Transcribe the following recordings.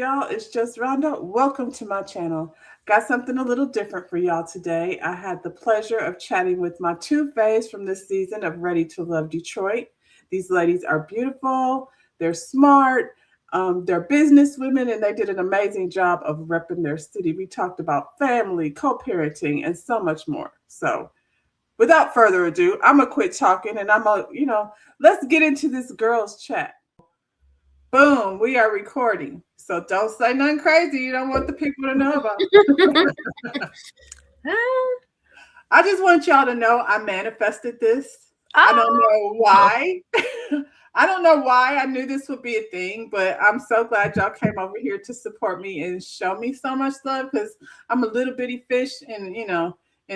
y'all? It's just Rhonda. Welcome to my channel. Got something a little different for y'all today. I had the pleasure of chatting with my two faves from this season of Ready to Love Detroit. These ladies are beautiful, they're smart, they're business women, and they did an amazing job of repping their city. We talked about family, co parenting, and so much more. So, without further ado, I'm going to quit talking and let's get into this girls' chat. Boom, we are recording. So don't say nothing crazy you don't want the people to know about. I just want y'all to know I manifested this. I don't know why. I don't know why I knew this would be a thing, but I'm so glad y'all came over here to support me and show me so much love because I'm a little bitty fish in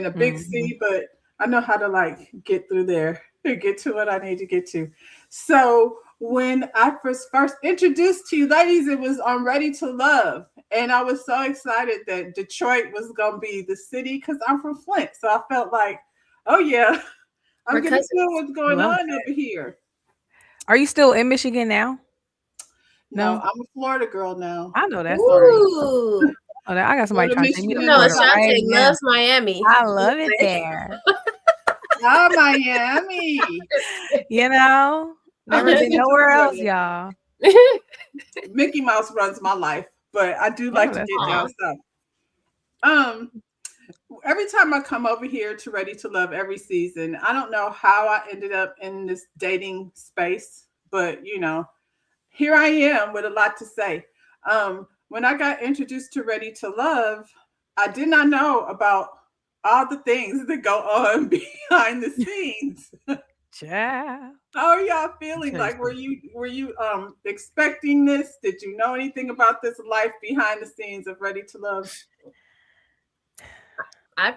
a big sea, but I know how to like get through there and get to what I need to get to. So when I first introduced to you ladies, it was on Ready to Love. And I was so excited that Detroit was going to be the city because I'm from Flint. So I felt like, oh, yeah, I'm going to feel what's going on over here. Are you still in Michigan now? No, I'm a Florida girl now. I know that's right. Oh, I got somebody trying to take me to Florida. Ashante loves Miami. I love it there. Oh, Miami. Never been nowhere else, y'all. Mickey Mouse runs my life, but I do like to get down south. Every time I come over here to Ready to Love every season, I don't know how I ended up in this dating space, but here I am with a lot to say. When I got introduced to Ready to Love, I did not know about all the things that go on behind the scenes. Yeah. How are y'all feeling? Like, were you expecting this? Did you know anything about this life behind the scenes of Ready to Love? I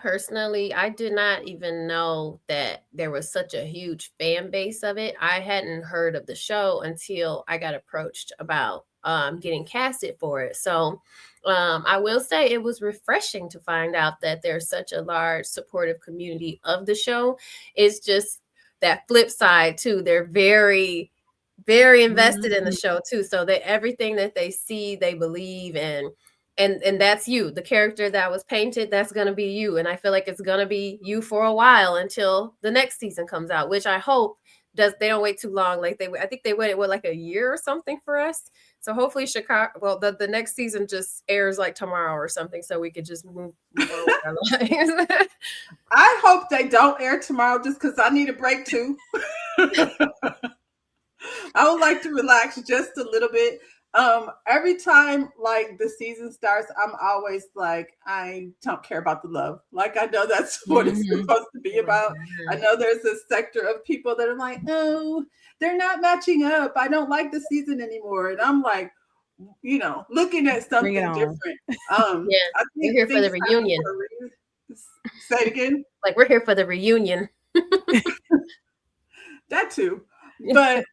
did not even know that there was such a huge fan base of it. I hadn't heard of the show until I got approached about getting casted for it. So I will say it was refreshing to find out that there's such a large supportive community of the show. It's just that flip side too. They're very, very invested in the show too. So that everything that they see, they believe in. And that's you, the character that was painted, that's going to be you. And I feel like it's going to be you for a while until the next season comes out, which I hope they don't wait too long. Like I think they waited like a year or something for us. So hopefully the next season just airs like tomorrow or something. So we could just move on with our lives. I hope they don't air tomorrow just because I need a break too. I would like to relax just a little bit. Every time like the season starts, I'm always like, I don't care about the love. Like, I know that's what it's supposed to be about. I know there's a sector of people that are like, no, they're not matching up. I don't like the season anymore. And I'm like, looking at something different. We're here for the reunion. Say it again. Like, we're here for the reunion. That too. But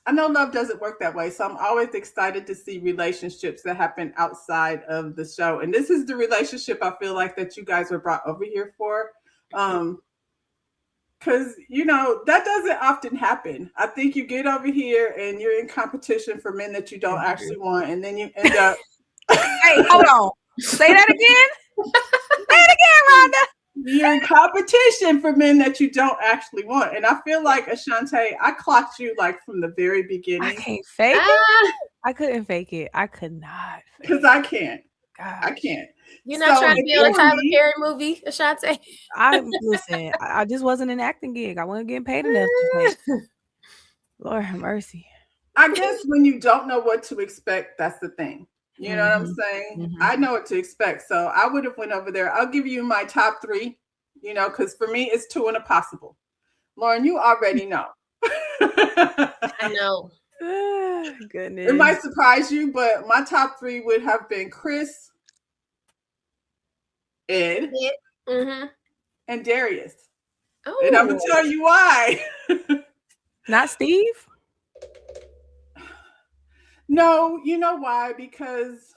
I know love doesn't work that way. So I'm always excited to see relationships that happen outside of the show. And this is the relationship I feel like that you guys were brought over here for. Because, that doesn't often happen. I think you get over here and you're in competition for men that you don't actually want. And then you end up. Hey, hold on. Say that again. Say it again, Rhonda. You're in competition for men that you don't actually want. And I feel like, Ashante, I clocked you like from the very beginning. I can't fake it. I couldn't fake it. I could not. Because I can't. God. I can't. You're not trying to be on a Tyler Perry movie, Ashante? Listen, I just wasn't an acting gig. I wasn't getting paid enough to pay. Lord have mercy. I guess when you don't know what to expect, that's the thing. You know what I'm saying? I know what to expect. So I would have went over there. I'll give you my top 3, because for me, it's 2 and a possible. Lauren, you already know. I know. Goodness. It might surprise you, but my top 3 would have been Chris, Ed, and Darius. Oh. And I'm going to tell you why. Not Steve? No, you know why? Because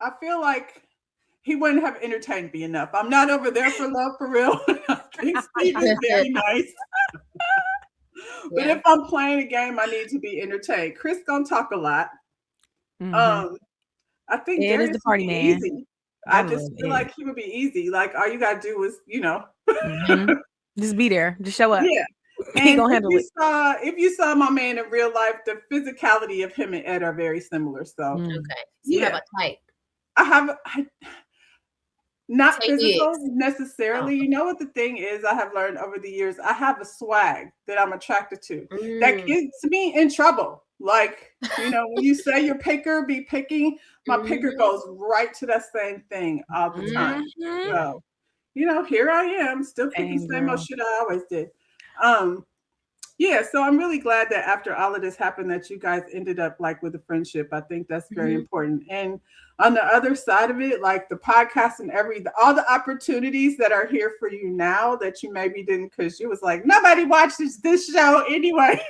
I feel like he wouldn't have entertained me enough. I'm not over there for love, for real. I think Steve is very nice. But if I'm playing a game, I need to be entertained. Chris gonna talk a lot. I think Ed is Darius the would party be man. easy. I Gotta just love feel Ed. like he would be easy. Like all you gotta do is, Just be there. Just show up. yeah. He And gonna handle it. if you saw my man in real life, the physicality of him and Ed are very similar. So Okay. So you have a type. I not Take physical it. necessarily. You know what the thing is I have learned over the years? I have a swag that I'm attracted to that gets me in trouble. Like, when you say your picker be picking, my picker goes right to that same thing all the time. So, here I am still picking the same old shit I always did. Yeah, so I'm really glad that after all of this happened that you guys ended up like with a friendship. I think that's very important. And on the other side of it, like the podcast and all the opportunities that are here for you now that you maybe didn't because you was like, nobody watches this show anyway.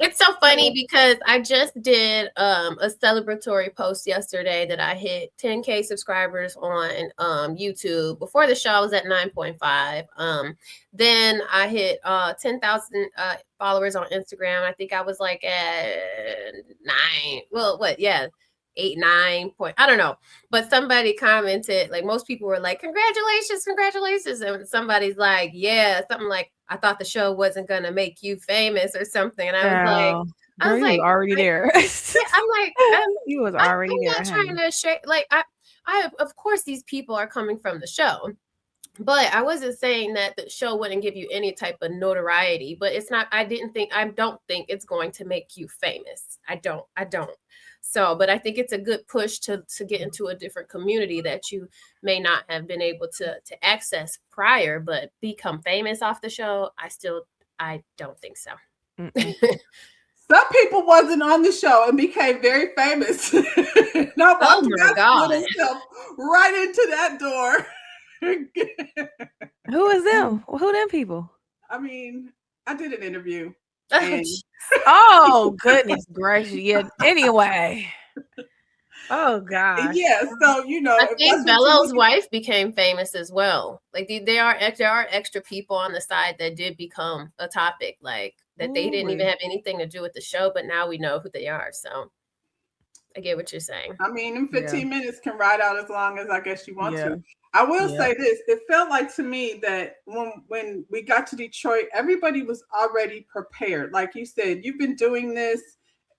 It's so funny because I just did a celebratory post yesterday that I hit 10K subscribers on YouTube. Before the show, I was at 9.5. Then I hit 10,000 followers on Instagram. I think I was like at 9. Well, what? Yeah. 8, 9 point, I don't know, but somebody commented, like most people were like, congratulations, and somebody's like, yeah, something like, I thought the show wasn't gonna make you famous or something, and I was like, already there. I'm like, he was already there. I'm not trying to share, like, I of course these people are coming from the show, but I wasn't saying that the show wouldn't give you any type of notoriety, but it's not, I don't think it's going to make you famous. I don't. So, but I think it's a good push to get into a different community that you may not have been able to access prior, but become famous off the show. I don't think so. Some people wasn't on the show and became very famous. Oh my God. Right into that door. Who is them? Who them people? I mean, I did an interview. Oh, goodness gracious. Yeah. Anyway. Oh gosh. Yeah. So I think Bello's wife became famous as well. Like there are extra people on the side that did become a topic, like that they didn't even have anything to do with the show, but now we know who they are. So I get what you're saying. I mean, in 15 minutes can ride out as long as I guess you want to. I will say this. It felt like to me that when we got to Detroit, everybody was already prepared. Like you said, you've been doing this,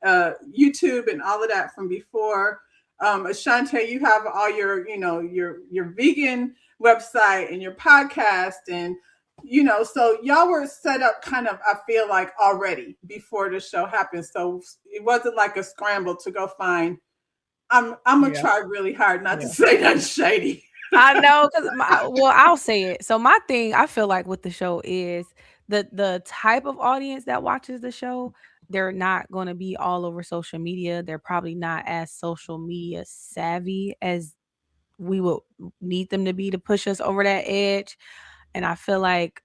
YouTube and all of that from before. Ashante, you have all your vegan website and your podcast and, so y'all were set up kind of, I feel like already before the show happened. So it wasn't like a scramble to go find, I'm going to try really hard not to say that's shady. I know, because I'll say it. So my thing, I feel like with the show is the type of audience that watches the show, they're not going to be all over social media. They're probably not as social media savvy as we would need them to be to push us over that edge. And I feel like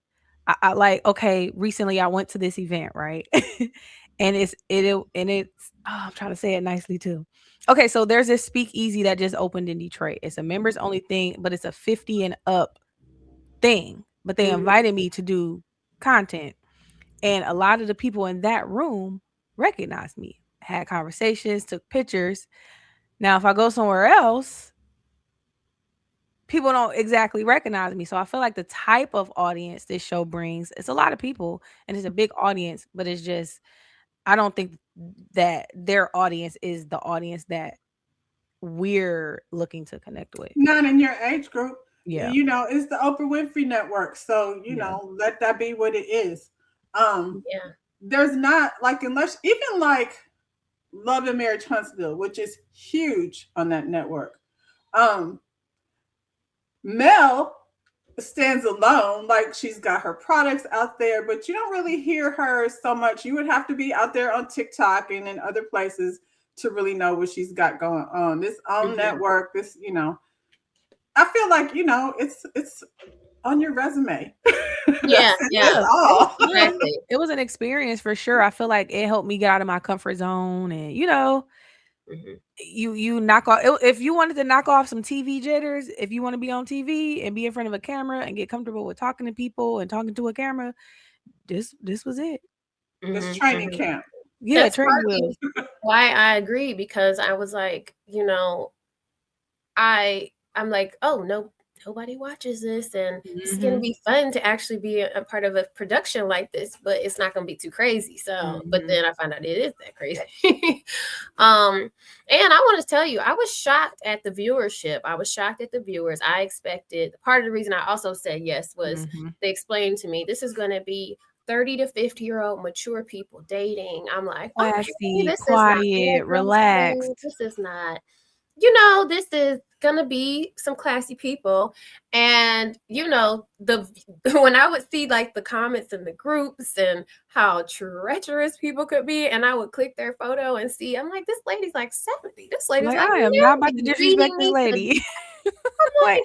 I like, okay, recently I went to this event, right? and it's I'm trying to say it nicely too. Okay, so there's this speakeasy that just opened in Detroit. It's a members only thing, but it's a 50 and up thing. But they invited me to do content. And a lot of the people in that room recognized me, had conversations, took pictures. Now, if I go somewhere else, people don't exactly recognize me. So I feel like the type of audience this show brings, it's a lot of people and it's a big audience, but it's just, I don't think that their audience is the audience that we're looking to connect with. Not in your age group. Yeah. It's the Oprah Winfrey Network. So, let that be what it is. There's not like, unless even like Love and Marriage Huntsville, which is huge on that network. Mel stands alone, like she's got her products out there, but you don't really hear her so much. You would have to be out there on TikTok and in other places to really know what she's got going on. This own network, this, I feel like, it's on your resume. Yeah. Exactly. It was an experience for sure. I feel like it helped me get out of my comfort zone and, you knock off, if you wanted to knock off some TV jitters, if you want to be on TV and be in front of a camera and get comfortable with talking to people and talking to a camera, this was it. This Mhm, training mhm. camp. Yeah, That's training wheels. partly why I agree, because I was like, I'm like, oh no, nobody watches this, and this is gonna Mhm. be fun to actually be a part of a production like this, but it's not gonna be too crazy. So, but Mhm. then I found out it is that crazy. um, and I want to tell you, I was shocked at the viewership. I was shocked at the viewers. I expected, part of the reason I also said yes was Mhm. they explained to me this is gonna be 30 to 50-year-old mature people dating. I'm like, okay, Classy, this is not quiet, Bad Girls Club. relaxed. This is not, this is gonna be some classy people. And the when I would see like the comments in the groups and how treacherous people could be, and I would click their photo and see, I'm like, this lady's like 70. This lady's Like, like I am not about to married, disrespect reading this me to, lady. I'm Like, like,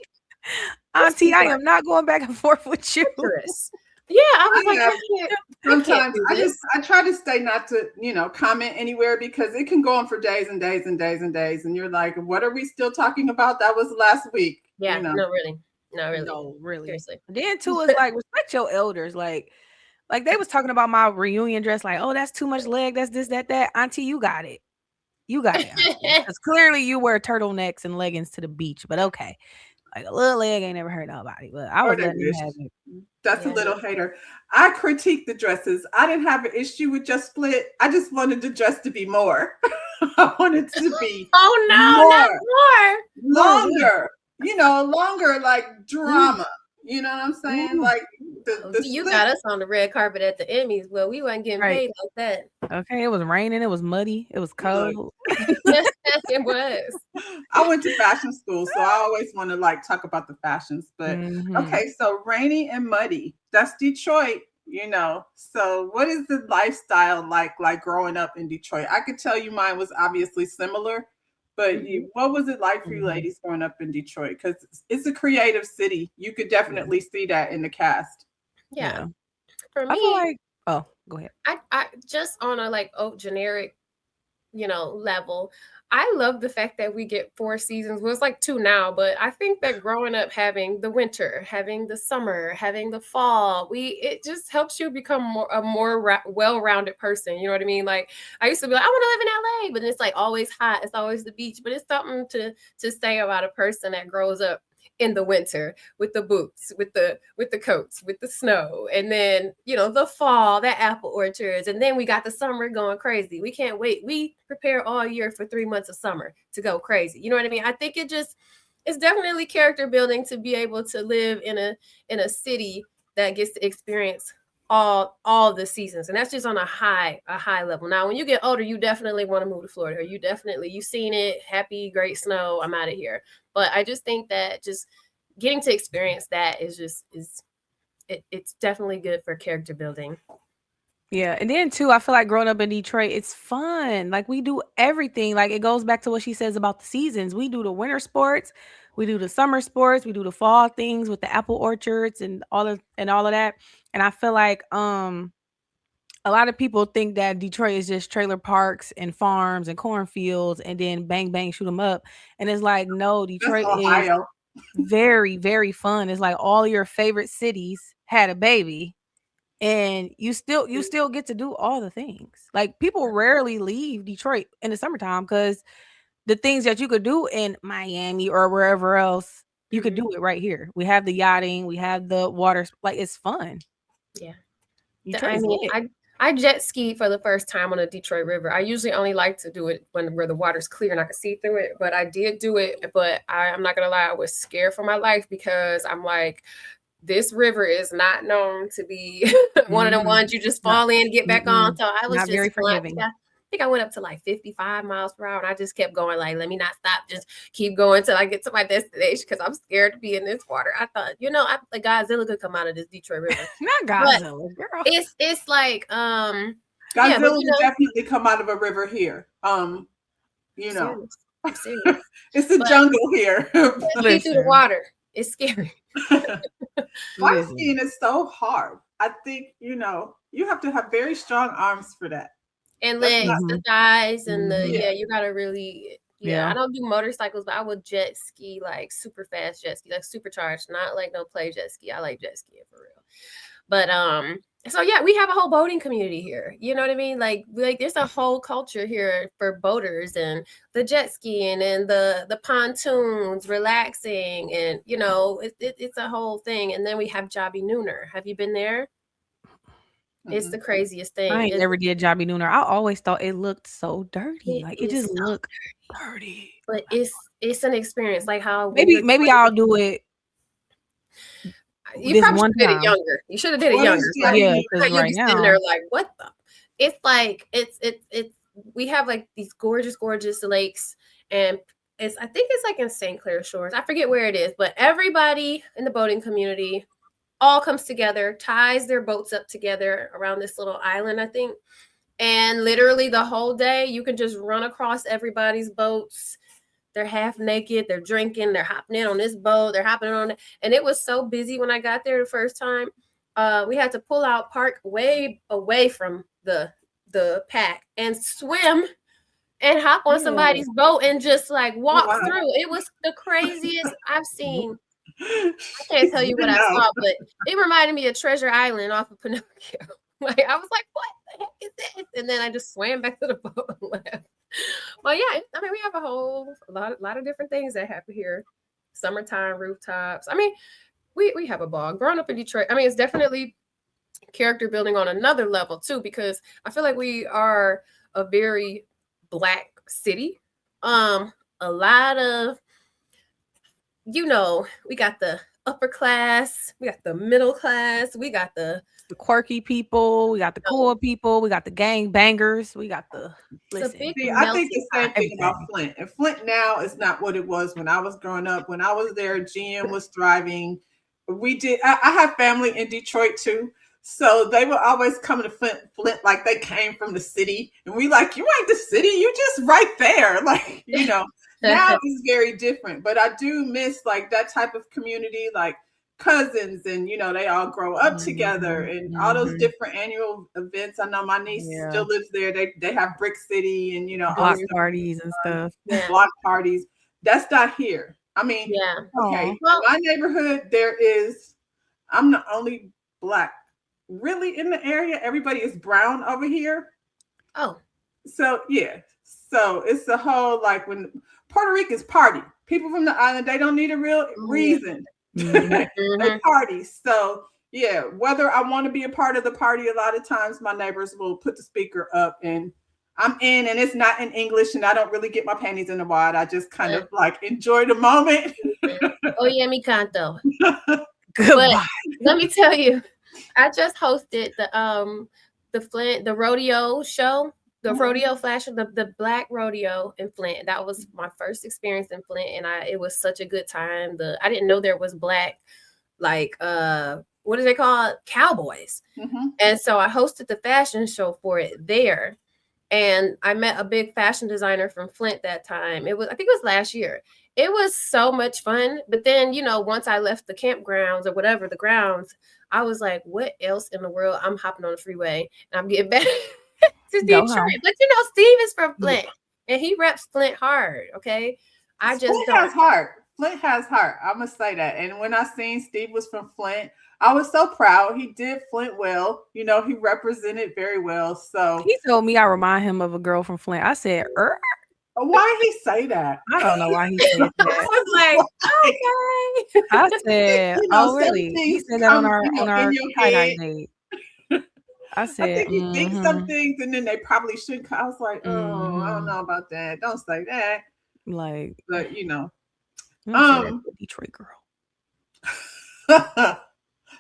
these auntie, I people are am not going back and forth with you. treacherous. Yeah, I was I like, have I can't sometimes do this. I try to stay not to, comment anywhere because it can go on for days and days and days and days. And you're like, what are we still talking about? That was last week, Yeah, no, really. No, really. No, really. Seriously. Then too is like respect your elders. Like they was talking about my reunion dress, like, oh, that's too much leg, that's this, that. Auntie, you got it. You got it, auntie. Because clearly you wear turtlenecks and leggings to the beach, but okay. Like a little leg ain't never hurt nobody. But I or was they letting them wish. have it. That's a Yeah. little hater. I critique the dresses. I didn't have an issue with just split. I just wanted the dress to be more. I wanted to be Oh no, not more, more. More what? longer, longer like drama. You know what I'm saying? Ooh. Like Oh, the you split. got us on the red carpet at the Emmys. Well, we weren't getting Right. paid like that. Okay. It was raining. It was muddy. It was Look, cold. It was. I went to fashion school, so I always want to like talk about the fashions. But Mhm. okay, so rainy and muddy. That's Detroit. So what is the lifestyle like growing up in Detroit? I could tell you mine was obviously similar, but Mhm. what was it like for you Mhm. ladies growing up in Detroit? Because it's a creative city. You could definitely see that in the cast. Yeah. Yeah. For I feel me, like go ahead. I just on a like generic, level. I love the fact that we get 4 seasons. Well, it's like 2 now, but I think that growing up having the winter, having the summer, having the fall, it just helps you become a more well-rounded person. You know what I mean? Like I used to be like, I want to live in LA, but it's like always hot. It's always the beach, but it's something to say about a person that grows up in the winter with the boots, with the coats, with the snow, and then the fall, that apple orchards, and then we got the summer going crazy. We can't wait. We prepare all year for 3 months of summer to go crazy. You know what I mean? I think it's definitely character building to be able to live in a city that gets to experience all the seasons, and that's just on a high level. Now when you get older, you definitely want to move to Florida, or you've seen it, happy great snow, I'm out of here. But I just think that just getting to experience that it's definitely good for character building. Yeah, and then too, I feel like growing up in Detroit, it's fun. Like we do everything. Like it goes back to what she says about the seasons. We do the winter sports, we do the summer sports, we do the fall things with the apple orchards and all of that. And I feel like a lot of people think that Detroit is just trailer parks and farms and cornfields and then bang bang shoot them up. And it's like no, That's Detroit is Ohio. very very fun. It's like all your favorite cities had a baby and you still get to do all the things. Like people rarely leave Detroit in the summertime because the things that you could do in Miami or wherever else, you could Hmm. do it right here. We have the yachting, we have the water, like it's fun. Yeah. Detroit I is mean, lit. I jet skied for the first time on the Detroit River. I usually only like to do it where the water's clear and I can see through it. But I did do it. But I'm not gonna lie, I was scared for my life because I'm like, this river is not known to be one of the Mhm. ones you just No. fall in, get back on. Mm-mm. So I was Not just very forgiving. I think I went up to like 55 miles per hour, and I just kept going. Like, let me not stop, just keep going till I get to my destination because I'm scared to be in this water. I thought, like Godzilla could come out of this Detroit River, Not but Godzilla, girl. it's like yeah, but Godzilla would definitely come out of a river here. I'm You know, serious. I'm serious. it's a But jungle here. see through the Listen, water. It's scary. Ice listen. skiing is so hard. I think, you have to have very strong arms for that. And That's not, legs, the Mhm. thighs, and Mhm. yeah, you gotta really, yeah. I Yeah. don't do motorcycles, but I would jet ski, like super fast jet ski, like supercharged, not like no play jet ski. I like jet skiing for real. But So yeah, we have a whole boating community here. You know what I mean? Like there's a whole culture here for boaters and the jet skiing and the pontoons, relaxing, and it's a whole thing. And then we have Jobby Nooner. Have you been there? It's the craziest thing. I ain't never did Jobby Nooner. I always thought it looked so dirty. It Like it is just so looked dirty. But it's an experience. Like how Maybe I'll do it you this probably one should have did it time. younger. You should have did it What younger. is Like, Yeah, Jobby? because you'll right be sitting now, there like, what the? It's like it's we have like these gorgeous lakes, and I think it's like in St. Clair Shores. I forget where it is, but everybody in the boating community all comes together, ties their boats up together around this little island, I think. And literally the whole day you can just run across everybody's boats. They're half naked, they're drinking, they're hopping in on this boat, they're hopping on it. And it was so busy when I got there the first time. We had to pull out, park way away from the pack and swim and hop on somebody's boat and just like walk through. It was the craziest I've seen. I can't tell you what I saw, but it reminded me of Treasure Island off of Pinocchio. Like I was like, what the heck is this? And then I just swam back to the boat and left. Well, yeah, I mean, we have a lot of different things that happen here. Summertime rooftops. I mean, we have a ball. Growing up in Detroit, I mean, it's definitely character building on another level too, because I feel like we are a very Black city. A lot of, we got the upper class, we got the middle class, we got the quirky people, we got the cool people, we got the gang bangers, we got the listen. See, I think the same thing about Flint. And Flint now is not what it was when I was growing up. When I was there, GM was thriving. I have family in Detroit too. So they would always come to Flint like they came from the city. And we like, you ain't the city, you just right there. Like, now it's very different. But I do miss like that type of community, like cousins, and they all grow up together, and all those different annual events. I know my niece still lives there. They have Brick City and block parties and stuff. Block parties. That's not here. I mean, okay. Well, in my neighborhood, I'm the only Black really in the area. Everybody is brown over here. Oh. So yeah. So it's the whole like when Puerto Ricans party. People from the island, they don't need a real reason. They party. So yeah, whether I want to be a part of the party, a lot of times my neighbors will put the speaker up and I'm in, and it's not in English, and I don't really get my panties in the wad. I just kind of like enjoy the moment. Oh yeah, mi canto. Goodbye. But let me tell you, I just hosted the rodeo show. The rodeo flash, the Black rodeo in Flint. That was my first experience in Flint, and it was such a good time. I didn't know there was Black, like what do they call it? Cowboys. And so I hosted the fashion show for it there, and I met a big fashion designer from Flint that time. I think it was last year. It was so much fun. But then once I left the campgrounds or whatever the grounds, I was like, what else in the world? I'm hopping on the freeway and I'm getting back to Detroit. But Steve is from Flint and he reps Flint hard. Okay. Flint has heart. I must say that. And when I seen Steve was from Flint, I was so proud. He did Flint well. He represented very well. So he told me I remind him of a girl from Flint. I said, why did he say that? I don't know why he said that. I was like, okay. I said, oh really? He said that on our tie-dye date. I said, I think you think some things and then they probably shouldn't. I was like, oh, I don't know about that. Don't say that. Like, but Detroit girl.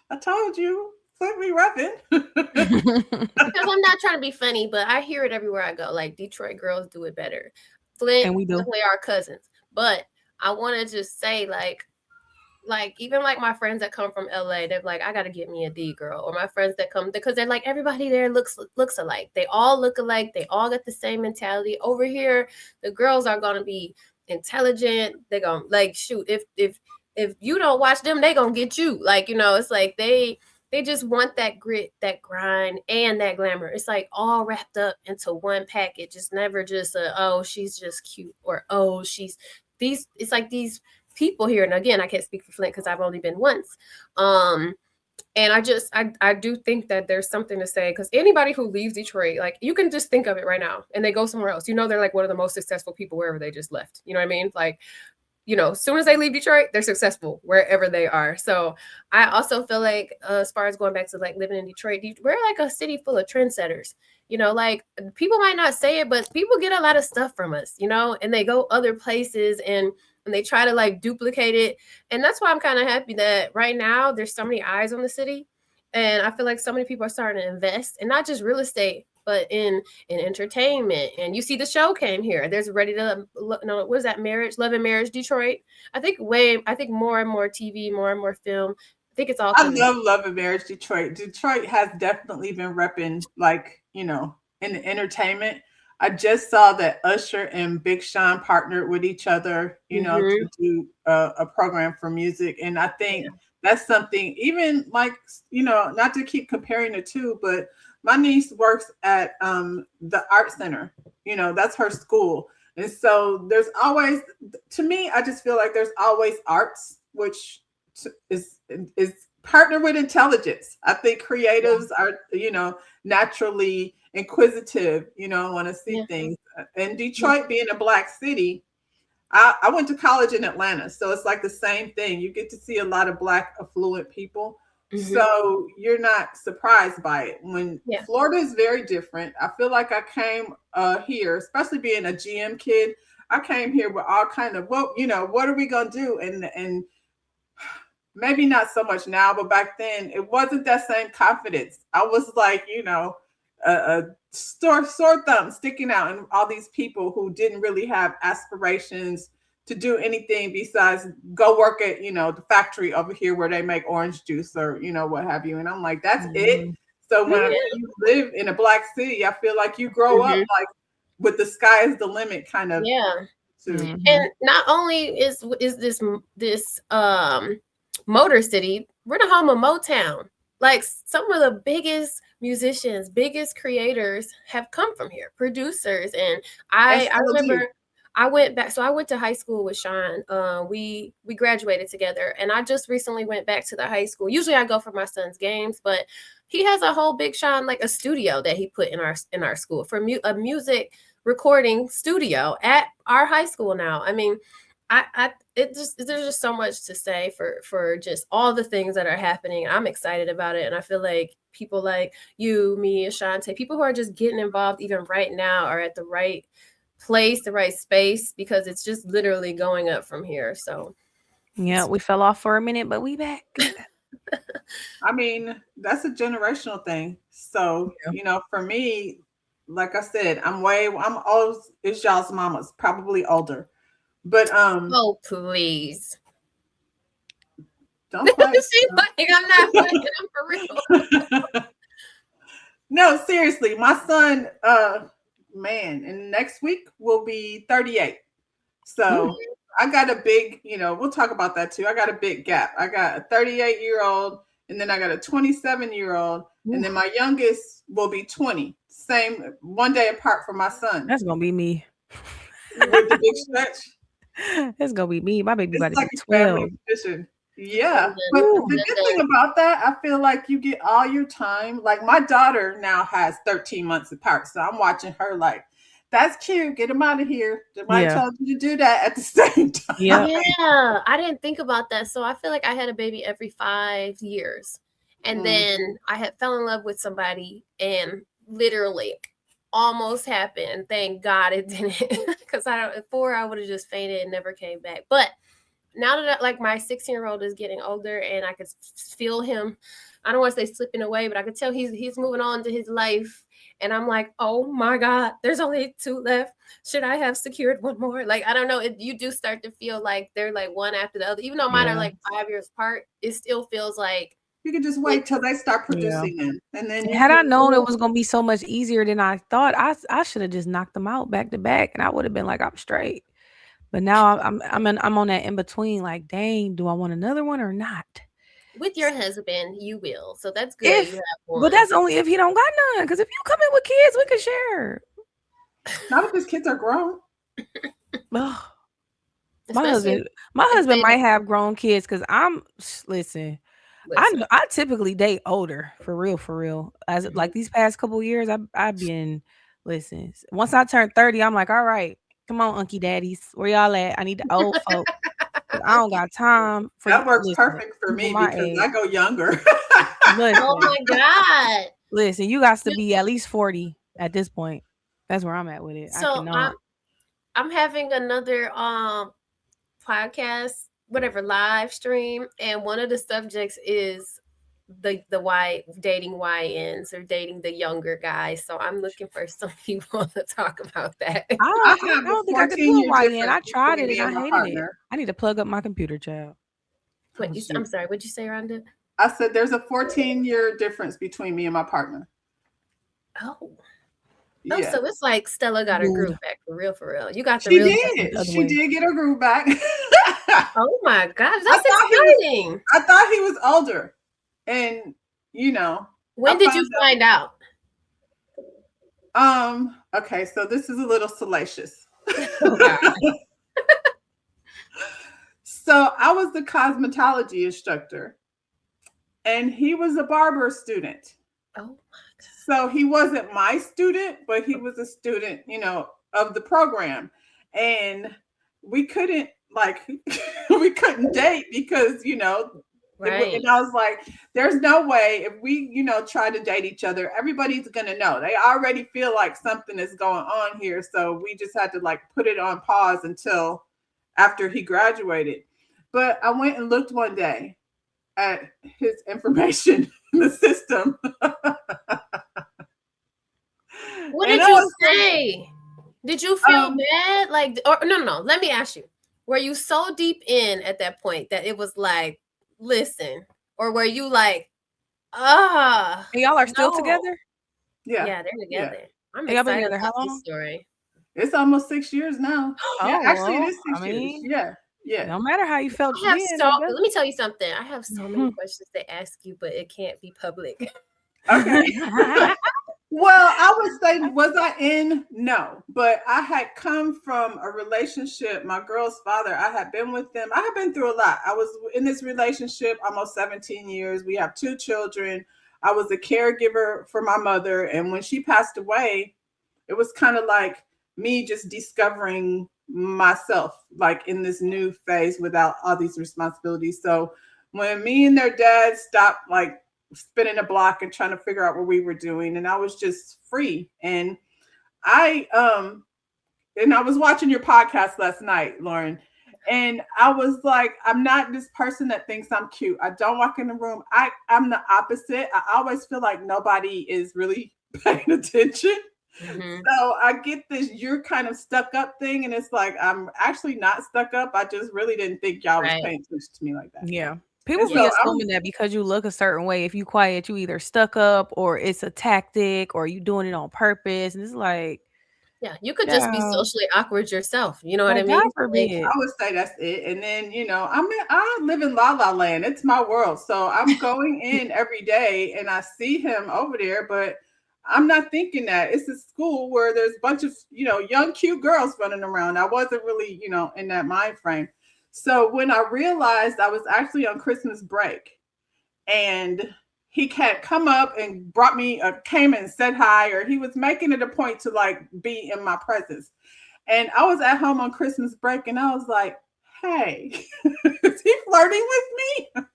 I told you, Flint be repping. Because I'm not trying to be funny, but I hear it everywhere I go. Like Detroit girls do it better. Flint, and we do. Definitely our cousins. But I want to just say, like even like my friends that come from LA, they're like, I gotta get me a D girl. Or my friends that come because they're like, everybody there looks alike. They all look alike. They all got the same mentality. Over here, the girls are gonna be intelligent. They're gonna like shoot. If you don't watch them, they gonna get you. Like, it's like they just want that grit, that grind, and that glamour. It's like all wrapped up into one package. It's never just oh, she's just cute, or oh, she's these. It's like these people here, and again, I can't speak for Flint because I've only been once. And I do think that there's something to say, because anybody who leaves Detroit, like, you can just think of it right now and they go somewhere else, they're like one of the most successful people wherever they just left. You know what I mean? Like, as soon as they leave Detroit, they're successful wherever they are. So I also feel like, as far as going back to like living in Detroit, we're like a city full of trendsetters. Like, people might not say it, but people get a lot of stuff from us, and they go other places and they try to like duplicate it. And that's why I'm kind of happy that right now there's so many eyes on the city. And I feel like so many people are starting to invest in not just real estate, but in entertainment. And you see the show came here. There's Ready to no, what is that, Marriage, Love and Marriage Detroit. I think more and more TV, more and more film. I think it's all I coming. love Love and Marriage Detroit. Detroit has definitely been repping, like, in the entertainment. I just saw that Usher and Big Sean partnered with each other, to do a program for music. And I think that's something, even like, not to keep comparing the two, but my niece works at the art center. That's her school. And so there's always, to me, I just feel like there's always arts, which is partner with intelligence. I think creatives are, naturally inquisitive, want to see things. And Detroit being a black city, I went to college in Atlanta, so it's like the same thing. You get to see a lot of black affluent people. So you're not surprised by it. When Florida is very different. I feel like I came here, especially being a GM kid, I came here with all kind of, well, what are we gonna do? And maybe not so much now, but back then it wasn't that same confidence. I was like, a sore thumb sticking out, and all these people who didn't really have aspirations to do anything besides go work at, the factory over here where they make orange juice or, what have you. And I'm like, that's it. So when you live in a black city, I feel like you grow up like with the sky is the limit kind of. And not only is this Motor City, we're the home of Motown. Like, some of the biggest musicians, biggest creators have come from here, producers. And I remember I went back. So I went to high school with Sean. We graduated together, and I just recently went back to the high school. Usually I go for my son's games, but he has a whole big Sean, like a studio that he put in our school for a music recording studio at our high school now. I mean, there's just so much to say for just all the things that are happening. I'm excited about it, and I feel like people like you, me, Ashante, people who are just getting involved even right now are at the right place, the right space, because it's just literally going up from here. So yeah, we fell off for a minute, but we back. I mean, that's a generational thing. So, for me, like I said, I'm old as y'all's mamas, probably older. But oh, please. Don't play. Like, I'm not playing, I'm for real. No, seriously, my son, man, and next week will be 38. So I got a big, we'll talk about that too. I got a big gap. I got a 38-year-old, and then I got a 27-year-old, and then my youngest will be 20. Same, one day apart from my son. That's gonna be me. With the big stretch. It's gonna be me. My baby about to like be 12. Yeah. But the good thing about that, I feel like you get all your time. Like, my daughter now has 13 months apart. So I'm watching her like, that's cute. Get him out of here. Somebody told you to do that at the same time. Yeah. I didn't think about that. So I feel like I had a baby every 5 years. And then I had fell in love with somebody, and literally almost happened. Thank God it didn't. Because before I would have just fainted and never came back. But now that like my 16-year-old is getting older, and I could feel him, I don't want to say slipping away, but I could tell he's moving on to his life. And I'm like, oh my God, there's only 2 left. Should I have secured one more? Like, I don't know. You do start to feel like they're like one after the other. Even though mine are like 5 years apart, it still feels like you can just wait till they start producing them. And then had I known it was gonna be so much easier than I thought, I should have just knocked them out back to back, and I would have been like, I'm straight. But now I'm on that in between. Like, dang, do I want another one or not? With your husband, you will. So that's good. You have one. But that's only if he don't got none. Because if you come in with kids, we can share. Not if his kids are grown. My husband might have grown kids. Because listen, Listen. I typically date older, for real, for real. As Mhm. like these past couple years, I've been listen. Once I turned 30, I'm like, all right, come on, Unky Daddies, where y'all at? I need the old folk. 'Cause I don't got time for That works listen perfect for people me my because age. I go younger. Oh Listen, my God. listen, you got to be at least 40 at this point. That's where I'm at with it. I So cannot. I'm having another podcast, whatever, live stream, and one of the subjects is the Y dating YNs or dating the younger guys. So I'm looking for some people to talk about that. I I have a don't think I could do 14-year a YN. difference I tried between it me and I and my hated it. partner. I need to plug up my computer, child. Wait, Oh, I'm shoot. sorry. What'd you say, Rhonda? I said there's a 14-year difference between me and my partner. Oh, oh, Yeah. so it's like Stella got her Rude. groove back for real, for real. You got the She real. Went did. the other She way. did get her groove back. Oh my gosh, I that's thought he was exciting. I thought he was older. And I When did you found find out? okay, so this is a little salacious. Oh God. So I was the cosmetology instructor and he was a barber student. Oh, So he wasn't my student, but he was a student, of the program. And we couldn't like we couldn't date because, right. and I was like, there's no way if we, try to date each other, everybody's gonna know. They already feel like something is going on here. So we just had to like put it on pause until after he graduated. But I went and looked one day at his information in the system. What And did I you was say? Did you feel um, bad? Like, or no. Let me ask you: were you so deep in at that point that it was like, listen, or were you like, And y'all are still no? together? yeah, Yeah, they're yeah. together. I'm And y'all been excited together how about this long? story. It's almost 6 years now. Yeah, Oh, actually, it well, is I 6 years. mean, Yeah, it yeah. don't matter how you felt I have then, so. I guess. Let me tell you something. I have so many questions to ask you, but it can't be public. Okay. Well, I would say, was I in? No, but I had come from a relationship. My girl's father, I had been with them. I had been through a lot. I was in this relationship almost 17 years. We have 2 children. I was a caregiver for my mother. And when she passed away, it was kind of like me just discovering myself, like in this new phase without all these responsibilities. So when me and their dad stopped, like, spinning a block and trying to figure out what we were doing, and I was just free. And I I was watching your podcast last night, Lauren, and I was like, I'm not this person that thinks I'm cute. I don't walk in the room. I'm the opposite. I always feel like nobody is really paying attention. Mm-hmm. So I get this you're kind of stuck up thing, and it's like I'm actually not stuck up. I just really didn't think y'all was Right. paying attention to me like that. Yeah. And People so be I was assuming that because you look a certain way, if you quiet, you either stuck up or it's a tactic or you doing it on purpose. And it's like, Yeah, you could just be child, socially awkward yourself. You know what I like mean? God Like, forbid. I would say that's it. And then, I live in La La Land. It's my world. So I'm going in every day and I see him over there, but I'm not thinking that. It's a school where there's a bunch of, young, cute girls running around. I wasn't really, in that mind frame. So when I realized I was actually on Christmas break and he had come up and brought me, came and said hi, or he was making it a point to like be in my presence. And I was at home on Christmas break and I was like, hey, is he flirting with me? what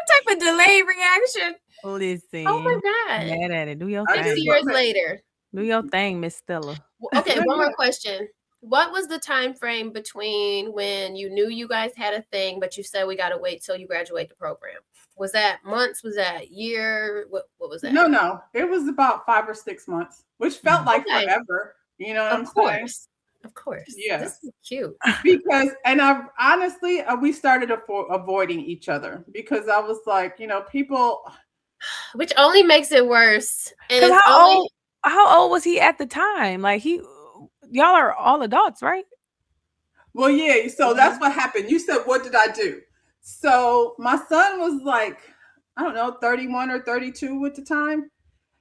type of delayed reaction? Listen, Oh my God. mad at it. Do your I 6 just thing. years love it. later. Do your thing, Miss Stella. Okay, Yeah, one yeah. more question. What was the time frame between when you knew you guys had a thing, but you said we got to wait till you graduate the program? Was that months? Was that year? What was that? No. It was about 5 or 6 months, which felt like Okay, forever. You know what of I'm saying? course, of course. Yeah. This is cute. Because, and I honestly, we started avoiding each other because I was like, people. Which only makes it worse. And Because it's only how old was he at the time? Like y'all are all adults, right? Well, yeah. So that's what happened. You said, what did I do? So my son was like, I don't know, 31 or 32 at the time.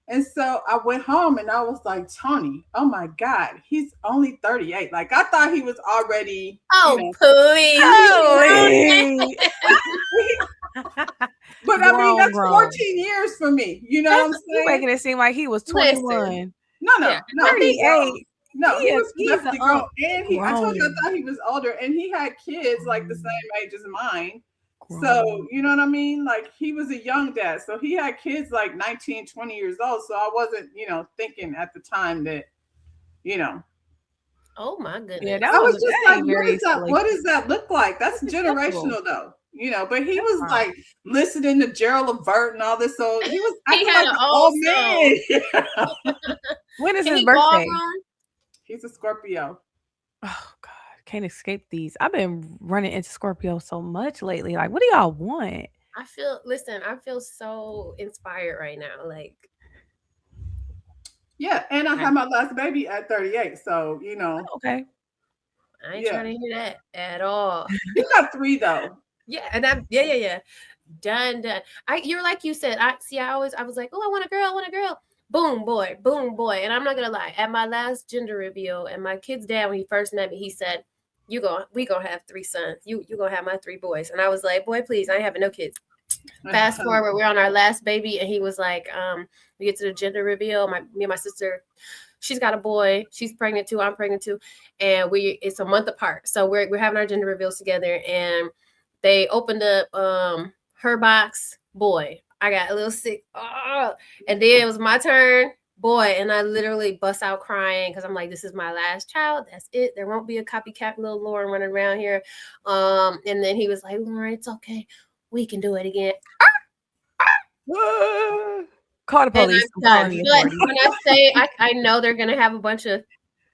And so I went home and I was like, Tony, oh my God, he's only 38. Like I thought he was already, Oh, please. Holy. but I mean, that's grown. 14 years for me. You know what I'm You saying? making it seem like he was 21. No, Yeah, no, I think 38. no, he was He's definitely grown. And I told you I grown. thought he was older, and he had kids like the same age as mine. So, Grown. you know what I mean? Like he was a young dad. So he had kids like 19, 20 years old. So I wasn't, thinking at the time that, you know, Oh my Yeah, goodness. that I was was just that like, ain't what very is that? What salacious. does that look like? That's That's acceptable. generational though. But he That's was fine. like listening to Gerald Levert and all this. So he was He acting had like an an old old soul. man. When is Can his he birthday? ballroom? He's a Scorpio. Oh God, can't escape these. I've been running into Scorpio so much lately. Like, what do y'all want? I feel so inspired right now. Like, Yeah, and I I, had my last baby at 38. So, Okay. I ain't yeah. trying to hear that at all. He got three though. Yeah, and yeah. Done. You're like you said. I was like, oh, I want a girl, I want a girl. Boom boy. And I'm not gonna lie. At my last gender reveal, and my kid's dad, when he first met me, he said, we gonna have three sons. You gonna have my three boys. And I was like, boy, please, I ain't having no kids. Fast forward, we're on our last baby, and he was like, we get to the gender reveal. Me and my sister, she's got a boy. She's pregnant too. I'm pregnant too, and it's a month apart. So we're having our gender reveals together, and they opened up her box. Boy, I got a little sick. Oh, and then it was my turn. Boy, and I literally bust out crying because I'm like, this is my last child. That's it. There won't be a copycat little Lauren running around here. And then he was like, Lauren, it's okay. We can do it again. Call the And police. I'm I'm done. calling the But authorities. when I say I know they're gonna have a bunch of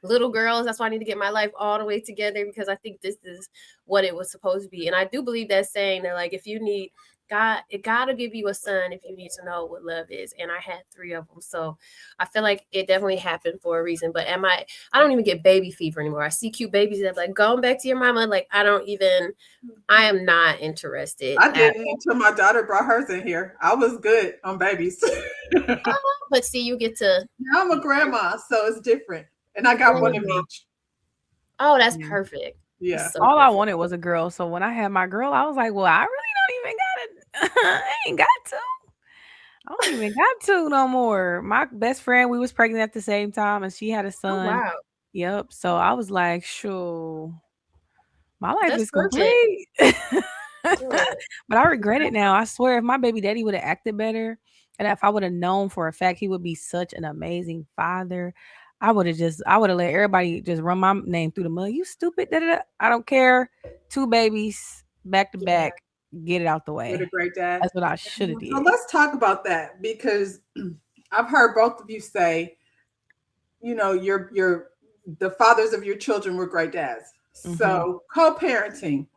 little girls, that's why I need to get my life all the way together, because I think this is what it was supposed to be. And I do believe that saying that, like, if you need God, it gotta give you a son if you need to know what love is. And I had three of them, so I feel like it definitely happened for a reason. But I don't even get baby fever anymore. I see cute babies that like going back to your mama. Like I am not interested. I didn't until my daughter brought hers in here. I was good on babies. But see, you get to. Now I'm a grandma, so it's different. And I got one of each. Oh, that's perfect. Yeah. So All I perfect. wanted was a girl. So when I had my girl, I was like, well, I really don't even got to. I ain't got to. I don't even got to no more. My best friend, we was pregnant at the same time, and she had a Oh, son. wow. Yep. So I was like, sure, my life That's is perfect. complete. Good. But I regret it now. I swear, if my baby daddy would have acted better, and if I would have known for a fact he would be such an amazing father, I would have let everybody just run my name through the mud. You stupid. Da, da, da. I don't care. 2 babies back to back. Get it out the With a way. great dad. That's what I should have So did. let's talk about that, because I've heard both of you say, your the fathers of your children were great dads. Mhm. So co-parenting,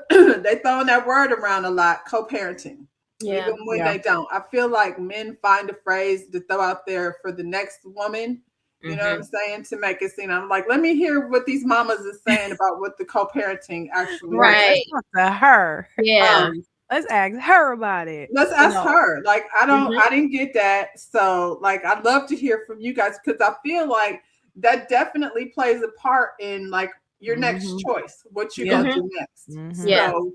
they throwing that word around a lot, co-parenting. Yeah. Even when they don't. I feel like men find a phrase to throw out there for the next woman. You know what I'm saying? To make it seem, I'm like, let me hear what these mamas are saying about what the co-parenting actually Right. is. Let's talk to her. Yeah. Let's ask her about it. Let's ask her. Like, I Mhm. didn't get that. So, like, I'd love to hear from you guys, because I feel like that definitely plays a part in like your next Mhm. choice, what you're Yeah. gonna do next. Mhm. Yeah. So,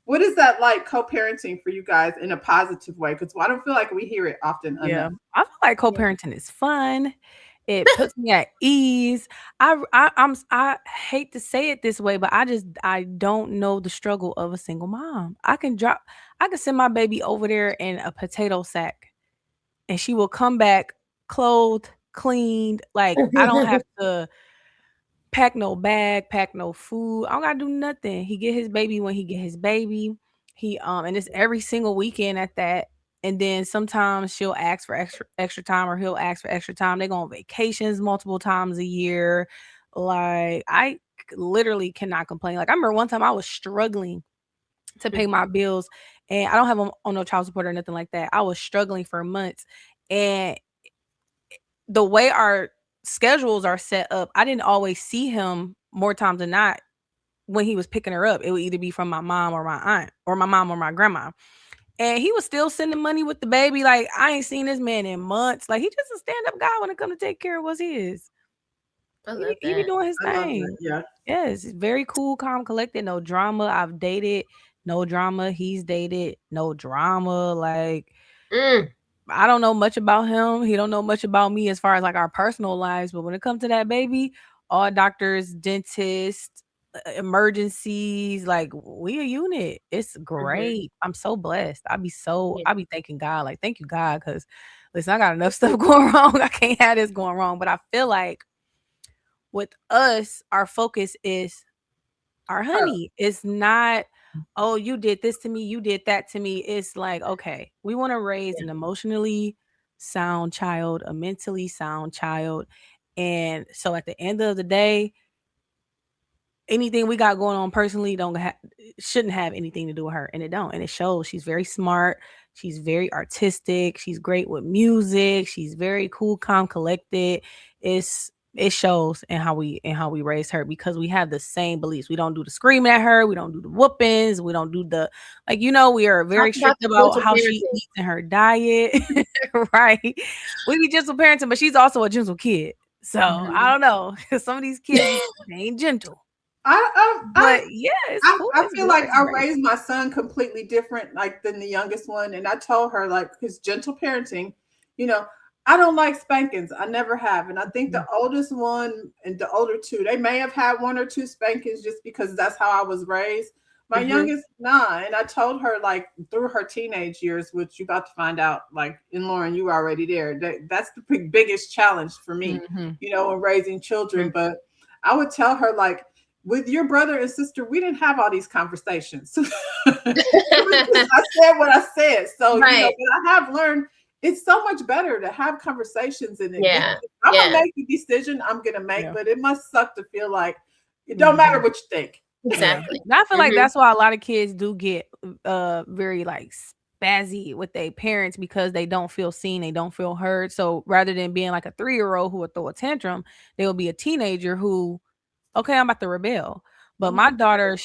what is that like co-parenting for you guys in a positive way? Because I don't feel like we hear it often Yeah. enough. I feel like co-parenting is fun. It puts me at ease. I hate to say it this way, but I don't know the struggle of a single mom. I can send my baby over there in a potato sack, and she will come back clothed, cleaned. Like, I don't have to pack no bag, pack no food. I don't gotta do nothing. He get his baby when he get his baby. He and it's every single weekend at that. And then sometimes she'll ask for extra time, or he'll ask for extra time. They go on vacations multiple times a year. Like, literally cannot complain. Like, I remember one time I was struggling to pay my bills, and I don't have on no child support or nothing like that. I was struggling for months, and the way our schedules are set up, I didn't always see him more times than not when he was picking her up. It would either be from my mom or my aunt, or my mom or my grandma. And he was still sending money with the baby. Like, I ain't seen this man in months. Like, he just a stand-up guy when it come to take care of what's his. I love He be that. doing his I love that. thing. Yeah. Yes, very cool, calm, collected, no drama. I've dated, no drama. He's dated, no drama. Like, Mm, I don't know much about him. He don't know much about me as far as like our personal lives. But when it comes to that baby, all doctors, dentists, emergencies, like we a unit. It's mhm. great. I'm so blessed. Yeah. I be thanking God. Like, thank you, God, because listen, I got enough stuff going wrong. I can't have this going wrong. But I feel like with us, our focus is our Her. honey. It's not, oh, you did this to me, you did that to me. It's like, okay, we want to raise Yeah. an emotionally sound child, a mentally sound child. And so at the end of the day, anything we got going on personally shouldn't have anything to do with her, and it don't, and it shows. She's very smart, she's very artistic, she's great with music, she's very cool, calm, collected. It shows in how we raised her, because we have the same beliefs. We don't do the screaming at her, we don't do the whoopings, we don't do the, like, we are Talk very about strict the about gentle how she parenting. eats and her diet. Right, we be gentle parenting, but she's also a gentle kid. So I Mhm. don't know, because some of these kids they ain't gentle. I But yeah, it's cool. I It's feel good. like It's I great. raised my son completely different, like than the youngest one. And I told her, like, his gentle parenting, you know, I don't like spankings. I never have. And I think the Mhm. oldest one and the older two, they may have had one or two spankings just because that's how I was raised. My Mhm. youngest, nah. And I told her, like, through her teenage years, which you about to find out, like, in Lauren, you were already there. That's the biggest challenge for me, Mhm. in raising children. Mhm. But I would tell her, like, with your brother and sister, we didn't have all these conversations. I said what I said. So, Right. but I have learned it's so much better to have conversations and then Yeah. I'm gonna Yeah. make the decision I'm gonna make, Yeah. but it must suck to feel like it don't matter Mhm. what you think. Yeah. Exactly. And I feel like Mhm. that's why a lot of kids do get very like spazzy with their parents, because they don't feel seen, they don't feel heard. So rather than being like a 3-year-old who would throw a tantrum, they will be a teenager who, okay, I'm about to rebel. But my Mhm. daughter,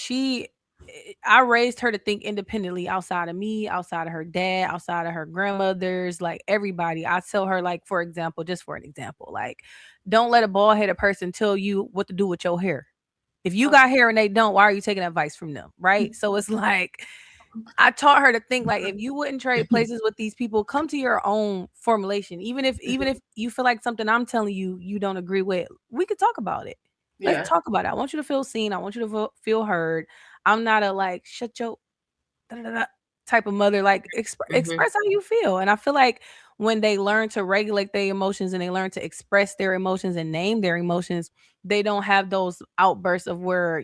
I raised her to think independently outside of me, outside of her dad, outside of her grandmothers, like everybody. I tell her, like, for example, just for an example, like, don't let a bald headed person tell you what to do with your hair. If you Oh, got hair and they don't, why are you taking advice from them? Right. So it's like, I taught her to think like, if you wouldn't trade places with these people, come to your own formulation. Even if you feel like something I'm telling you you don't agree with, we could talk about it. Let's yeah. talk about it. I want you to feel seen. I want you to feel heard. I'm not a like shut your da, da, da, type of mother. Like, Mhm. express how you feel. And I feel like when they learn to regulate their emotions and they learn to express their emotions and name their emotions, they don't have those outbursts of where,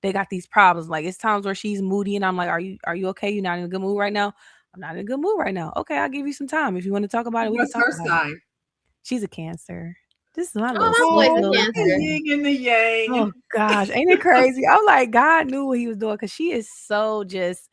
they got these problems. Like, it's times where she's moody and I'm like, are you okay? You're not in a good mood right now? I'm not in a good mood right now. Okay, I'll give you some time. If you want to talk about it, we can What's talk her about it. sign? She's a Cancer. This is my little Oh, sweet my boy's a Oh, little the Cancer. thing. yin and the yang. Oh gosh, ain't it crazy? I'm like, God knew what he was doing, because she is so just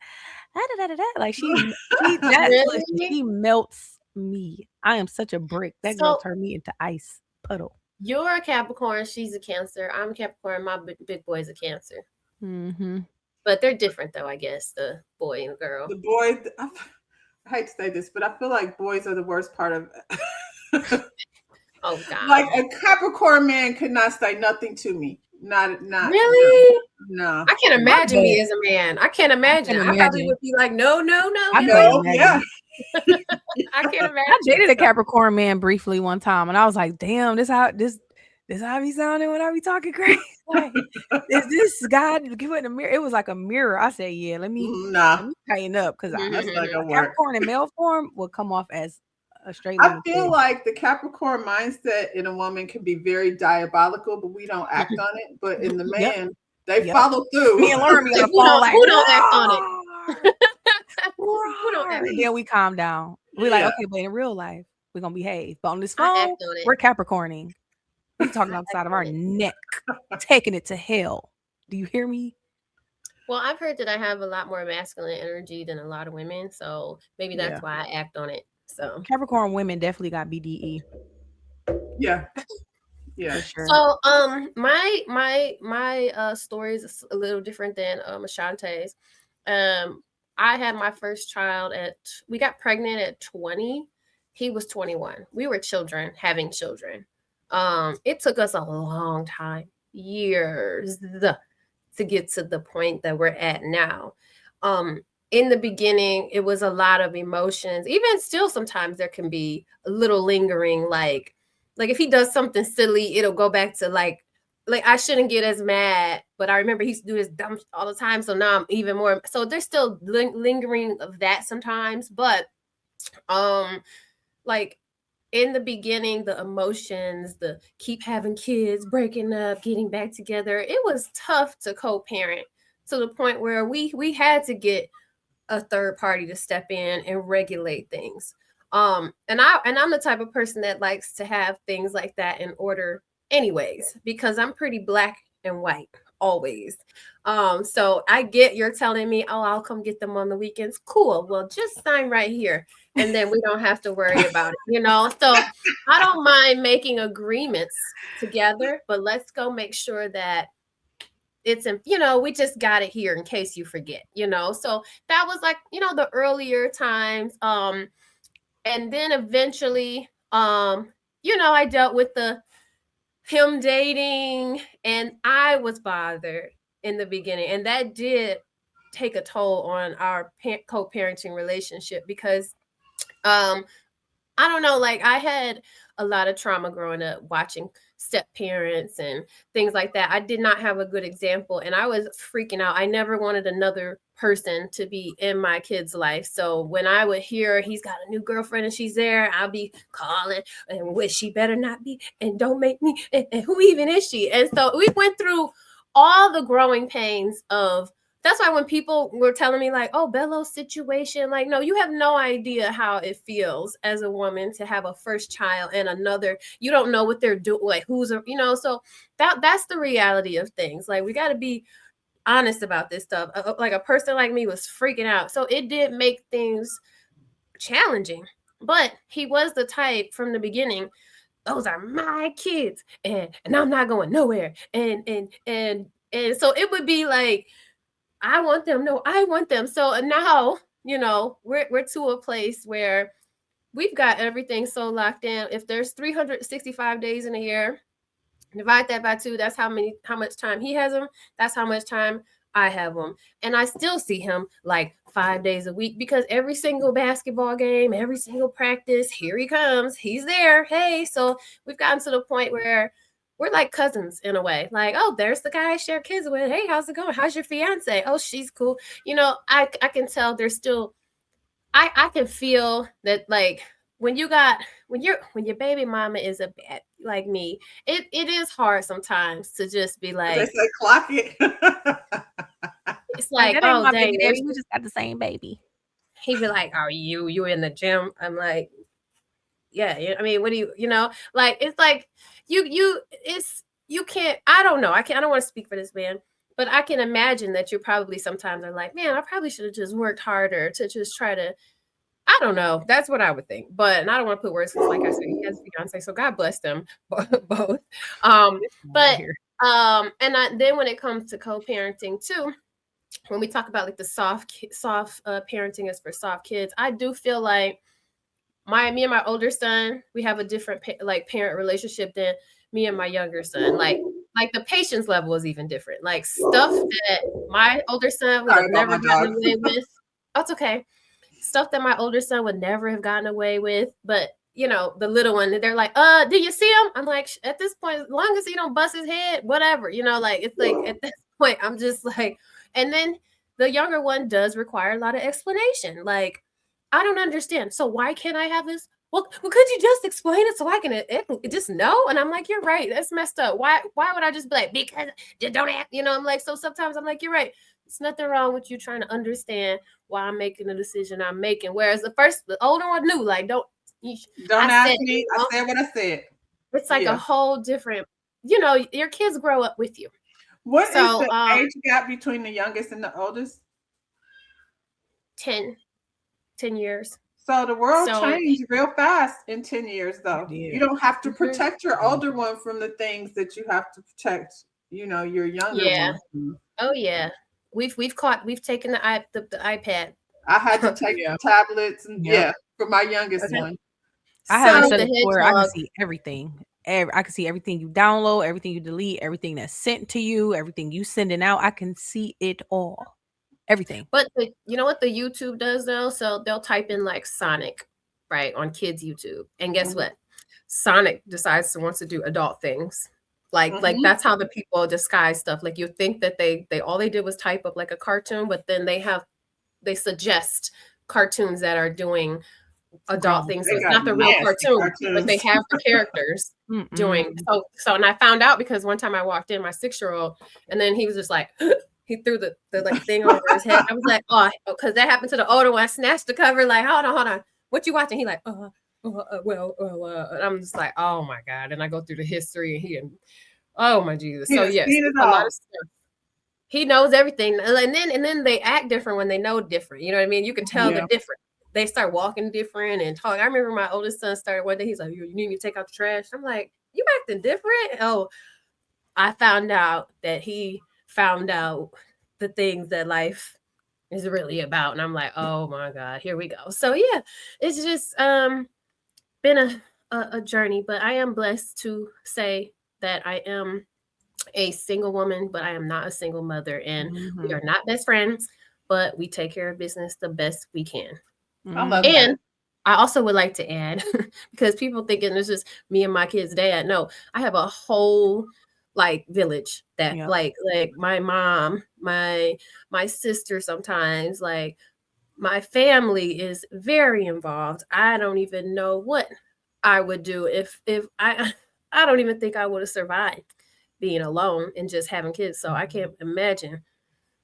da, da, da, da, da. Like, Really? she melts me. I am such a brick. That girl So turned me into ice puddle. you're a Capricorn. She's a Cancer. I'm a Capricorn. My big boy's a Cancer. Hmm. But they're different, though. I guess the boy and girl. The boy, I hate to say this, but I feel like boys are the worst part of Oh like God. a Capricorn man could not say nothing to me. Not no. Really? No. I can't I imagine bet. me as a man. I can't I imagine. can I probably imagine. would be like, no, no, no, I get couldn't away. No, yeah. imagine. I can't I imagine. dated a So, Capricorn man briefly one time, and I was like, "Damn, this how I be sounding when I be talking crazy." Like, is this God give it a mirror? It was like a mirror. I said, "Yeah, Nah, let me tighten up," because that's not a gonna work. Capricorn in male form will come off as a straight I little feel kid. like the Capricorn mindset in a woman can be very diabolical, but we don't act on it. But in the Yep, man, they yep. follow Me through. and Lauren be on like the phone like who don't act on it? roar, Who don't roar, act? and then we calm down. We're like, Yeah. okay, but in real life, we're gonna behave. But on this I phone, act on it. we're Capricorning. We talking I act outside of on our it. neck, taking it to hell. Do you hear me? Well, I've heard that I have a lot more masculine energy than a lot of women, so maybe that's Yeah. why I act on it. So, Capricorn women definitely got BDE Yeah. Yeah. for sure. so my story is a little different than Ashante's. Um, I had my first child we got pregnant at 20. He was 21. We were children, having children. It took us a long time, years, to get to the point that we're at now. In the beginning, it was a lot of emotions. Even still, sometimes there can be a little lingering, like if he does something silly, it'll go back to like I shouldn't get as mad, but I remember he used to do this dumb all the time. So now I'm even more. So there's still lingering of that sometimes, but like in the beginning, the emotions, the keep having kids, breaking up, getting back together, it was tough to co-parent to the point where we had to get a third party to step in and regulate things. And I'm the type of person that likes to have things like that in order anyways, because I'm pretty black and white always. So I get you're telling me, oh, I'll come get them on the weekends. Cool. Well, just sign right here. And then we don't have to worry about it, So I don't mind making agreements together, but let's go make sure that it's in, we just got it here in case you forget, So that was like, the earlier times. And then eventually, I dealt with him dating, and I was bothered in the beginning, and that did take a toll on our co-parenting relationship because I don't know, like I had a lot of trauma growing up watching step parents and things like that. I did not have a good example, and I was freaking out. I never wanted another person to be in my kid's life. So when I would hear he's got a new girlfriend and she's there, I'll be calling and wish she better not be, and don't make me, and who even is she? And so we went through all the growing pains of. That's why when people were telling me like, oh, Bello's situation, like, no, you have no idea how it feels as a woman to have a first child and another, you don't know what they're doing, like who's, so that's the reality of things. Like, we got to be honest about this stuff. Like a person like me was freaking out. So it did make things challenging, but he was the type from the beginning, those are my kids and I'm not going nowhere. And so it would be like, I want them. No, I want them. So now, we're to a place where we've got everything so locked in. If there's 365 days in a year, divide that by 2. That's how much time he has them. That's how much time I have him. And I still see him like 5 days a week because every single basketball game, every single practice, here he comes. He's there. Hey, so we've gotten to the point where we're like cousins in a way. Like, oh, there's the guy I share kids with. Hey, how's it going? How's your fiance? Oh, she's cool. I can tell there's still, I can feel that like when your baby mama is a bad like me, it is hard sometimes to just be like, they say clock it. It's like, oh, dang, baby, we just got the same baby. He'd be like, are you in the gym? I'm like, yeah, I mean, what do you like, it's like you can't, I don't know. I don't want to speak for this man, but I can imagine that you probably sometimes are like, man, I probably should have just worked harder to just try to, I don't know. That's what I would think. But, and I don't want to put words, like I said, he has a fiance, so God bless them both. But, then when it comes to co-parenting too, when we talk about like the soft parenting is for soft kids, I do feel like me and my older son, we have a different parent relationship than me and my younger son. Like the patience level is even different. Like stuff that my older son would have never gotten away with. That's okay. Stuff that my older son would never have gotten away with. But the little one, they're like, do you see him? I'm like, at this point, as long as he don't bust his head, whatever, like it's like at this point, I'm just like, and then the younger one does require a lot of explanation. Like, I don't understand. So why can't I have this? Well, could you just explain it so I can just know? And I'm like, you're right. That's messed up. Why would I just be like, because you don't act, I'm like, so sometimes I'm like, you're right. It's nothing wrong with you trying to understand why I'm making the decision I'm making. Whereas the older one knew, like, don't ask me. I said what I said. It's like a whole different, your kids grow up with you. What is the age gap between the youngest and the oldest? 10 years. So the world changed real fast in 10 years, though. Yeah. You don't have to protect your older one from the things that you have to protect, your younger one. Oh yeah. We've taken the iPad I had to take Yeah. tablets and Yep. for my youngest Okay. one. I have it Sonic set the up where I can Hedgehog. see everything. I can see everything you download, everything you delete, everything that's sent to you, everything you sending out. I can see it all. Everything. But you know what the YouTube does though? So they'll type in like Sonic, right, on kids' YouTube, and guess Mhm. what? Sonic decides to want to do adult things. Like Mhm. that's how the people disguise stuff. Like you think that they all they did was type up like a cartoon, but then they suggest cartoons that are doing adult Grown. things. So They it's got not the real nasty cartoon, but they cartoons. have the characters doing Mm-mm. so. And I found out because one time I walked in, my 6-year-old, and then he was just like he threw the like thing over his head. I was like, oh, because that happened to the older one. I snatched the cover, like, hold on, what you watching? He like, and I'm just like, oh my god. And I go through the history, and oh my Jesus. He So done yes, seen it's it a lot all. of stuff. He knows everything, and then they act different when they know different. You know what I mean? You can tell the Yeah. different. They start walking different and talking. I remember my oldest son started one day. He's like, "You need me to take out the trash?" I'm like, "You acting different?" Oh, I found out that he found out the things that life is really about, and I'm like, "Oh my god, here we go." So yeah, it's just been a journey, but I am blessed to say that I am a single woman, but I am not a single mother, and we Mm-hmm. are not best friends, but we take care of business the best we can. I Mm-hmm. love that. And I also would like to add, because people thinking this is me and my kids' dad. No, I have a whole like village that Yep. like my mom, my sister sometimes, like my family is very involved. I don't even know what I would do if I don't even think I would have survived being alone and just having kids. So I can't imagine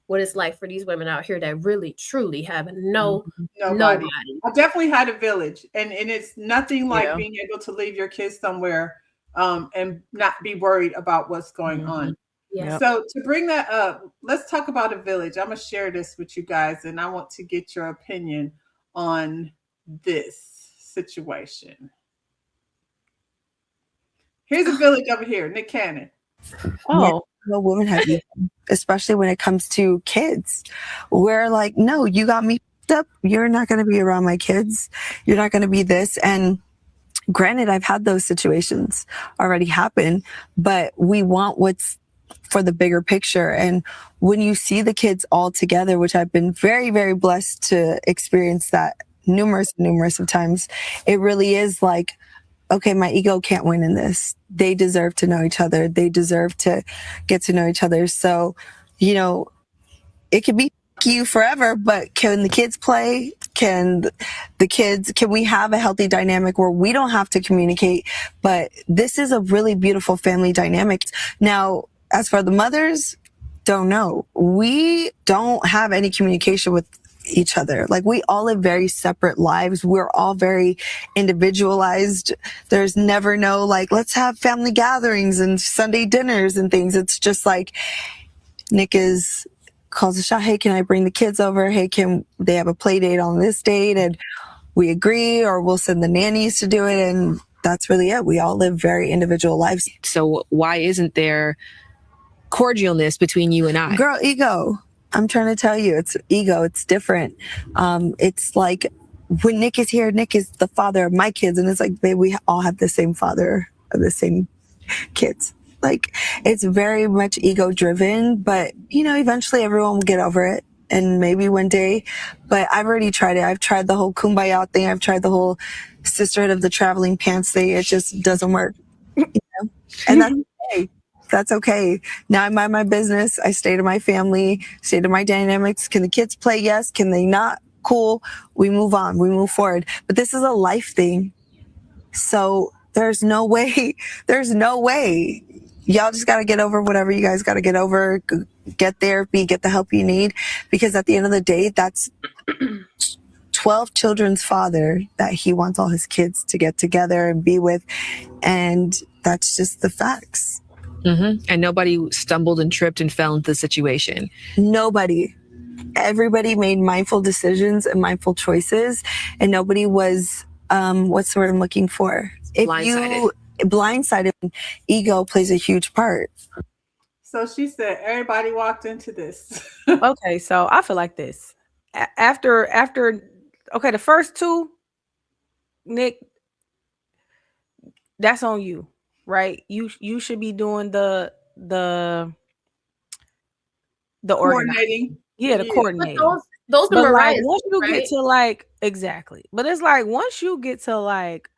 what it's like for these women out here that really truly have Mm-hmm. Nobody. nobody. I definitely had a village, and it's nothing like Yeah. being able to leave your kids somewhere, and not be worried about what's going Mm-hmm. on. Yes. Yep. So to bring that up, let's talk about a village. I'm gonna share this with you guys, and I want to get your opinion on this situation. Here's a village over here, Nick Cannon. Yeah, Oh. no women have ego, especially when it comes to kids. We're like, no, you got me f***ed up. You're not going to be around my kids. You're not going to be this. And granted, I've had those situations already happen, but we want what's for the bigger picture. And when you see the kids all together, which I've been very, very blessed to experience that numerous of times, it really is like, okay, my ego can't win in this. They deserve to know each other. They deserve to get to know each other. So, you know, it could be you forever, but can the kids play? Can we have a healthy dynamic where we don't have to communicate? But this is a really beautiful family dynamic. Now, as for the mothers, don't know. We don't have any communication with each other. Like, we all live very separate lives. We're all very individualized. There's never no like, let's have family gatherings and Sunday dinners and things. It's just like Nick calls a shot. Hey, can I bring the kids over? Hey, can they have a play date on this date? And we agree, or we'll send the nannies to do it. And that's really it. We all live very individual lives. So why isn't there cordialness between you and I? Girl, ego. I'm trying to tell you, it's ego. It's different. It's like when Nick is here, Nick is the father of my kids. And it's like, babe, we all have the same father of the same kids. Like, it's very much ego driven, but you know, eventually everyone will get over it. And maybe one day, but I've already tried it. I've tried the whole kumbaya thing. I've tried the whole sisterhood of the traveling pants thing. It just doesn't work. You know? And that's okay. That's okay. Now I mind my business. I stay to my family, stay to my dynamics. Can the kids play? Yes. Can they not? Cool. We move on. We move forward. But this is a life thing. So there's no way. Y'all just got to get over whatever you guys got to get over. Get therapy, get the help you need. Because at the end of the day, that's 12 children's father that he wants all his kids to get together and be with. And that's just the facts. Mm-hmm. And nobody stumbled and tripped and fell into the situation. Nobody. Everybody made mindful decisions and mindful choices, and nobody was, what's the word I'm looking for? If you blindsided, ego plays a huge part. So she said everybody walked into this. Okay, so I feel like this. after okay, the first two, Nick, that's on you, right? You should be doing the organizing. Coordinating. Yeah, the But coordinating. those are But like Mariah's, once you get right? to like exactly. But it's like once you get to like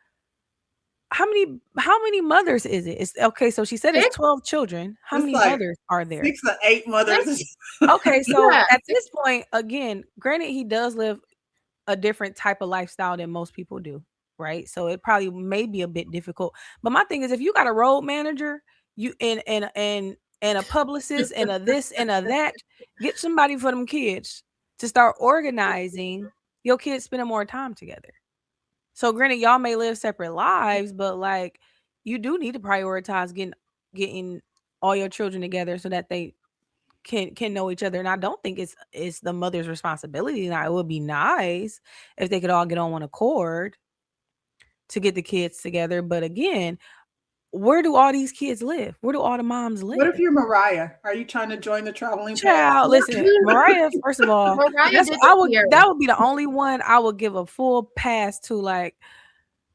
how many mothers is it? It's okay, so she said it's 6? 12 children. How It's many like mothers are there? 6 or 8 mothers. Okay, so Yeah, at 6. this point, again, granted he does live a different type of lifestyle than most people do, right? So it probably may be a bit difficult. But my thing is if you got a road manager, you and a publicist and a this and a that, get somebody for them kids to start organizing your kids spending more time together. So granted, y'all may live separate lives, but like you do need to prioritize getting all your children together so that they can know each other. And I don't think it's the mother's responsibility. Now it would be nice if they could all get on one accord to get the kids together. But again, where do all these kids live? Where do all the moms What live? if you're Mariah? Are you trying to join the traveling Child, listen, Mariah, first of all, Mariah that's did I this would here. that would be the only one I would give a full pass to. Like,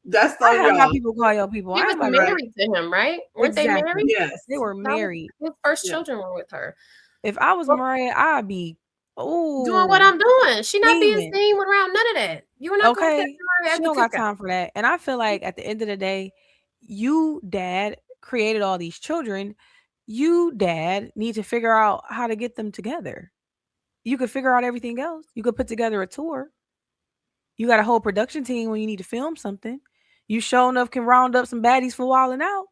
That's I on have my y'all. people call your people. She I was am my married to him, right? Weren't they Exactly. married? Yes. They were That was, married. his first Yeah. children were with her. If I was Well, Mariah, I'd be doing what I'm doing. She not being scheming. seen around none of that. You were not going to catch Okay, Mariah she at the don't got cookout. time for that. And I feel like at the end of the day, you, dad, created all these children. You, dad, need to figure out how to get them together. You could figure out everything else. You could put together a tour. You got a whole production team when you need to film something. You sure enough can round up some baddies for wilding out.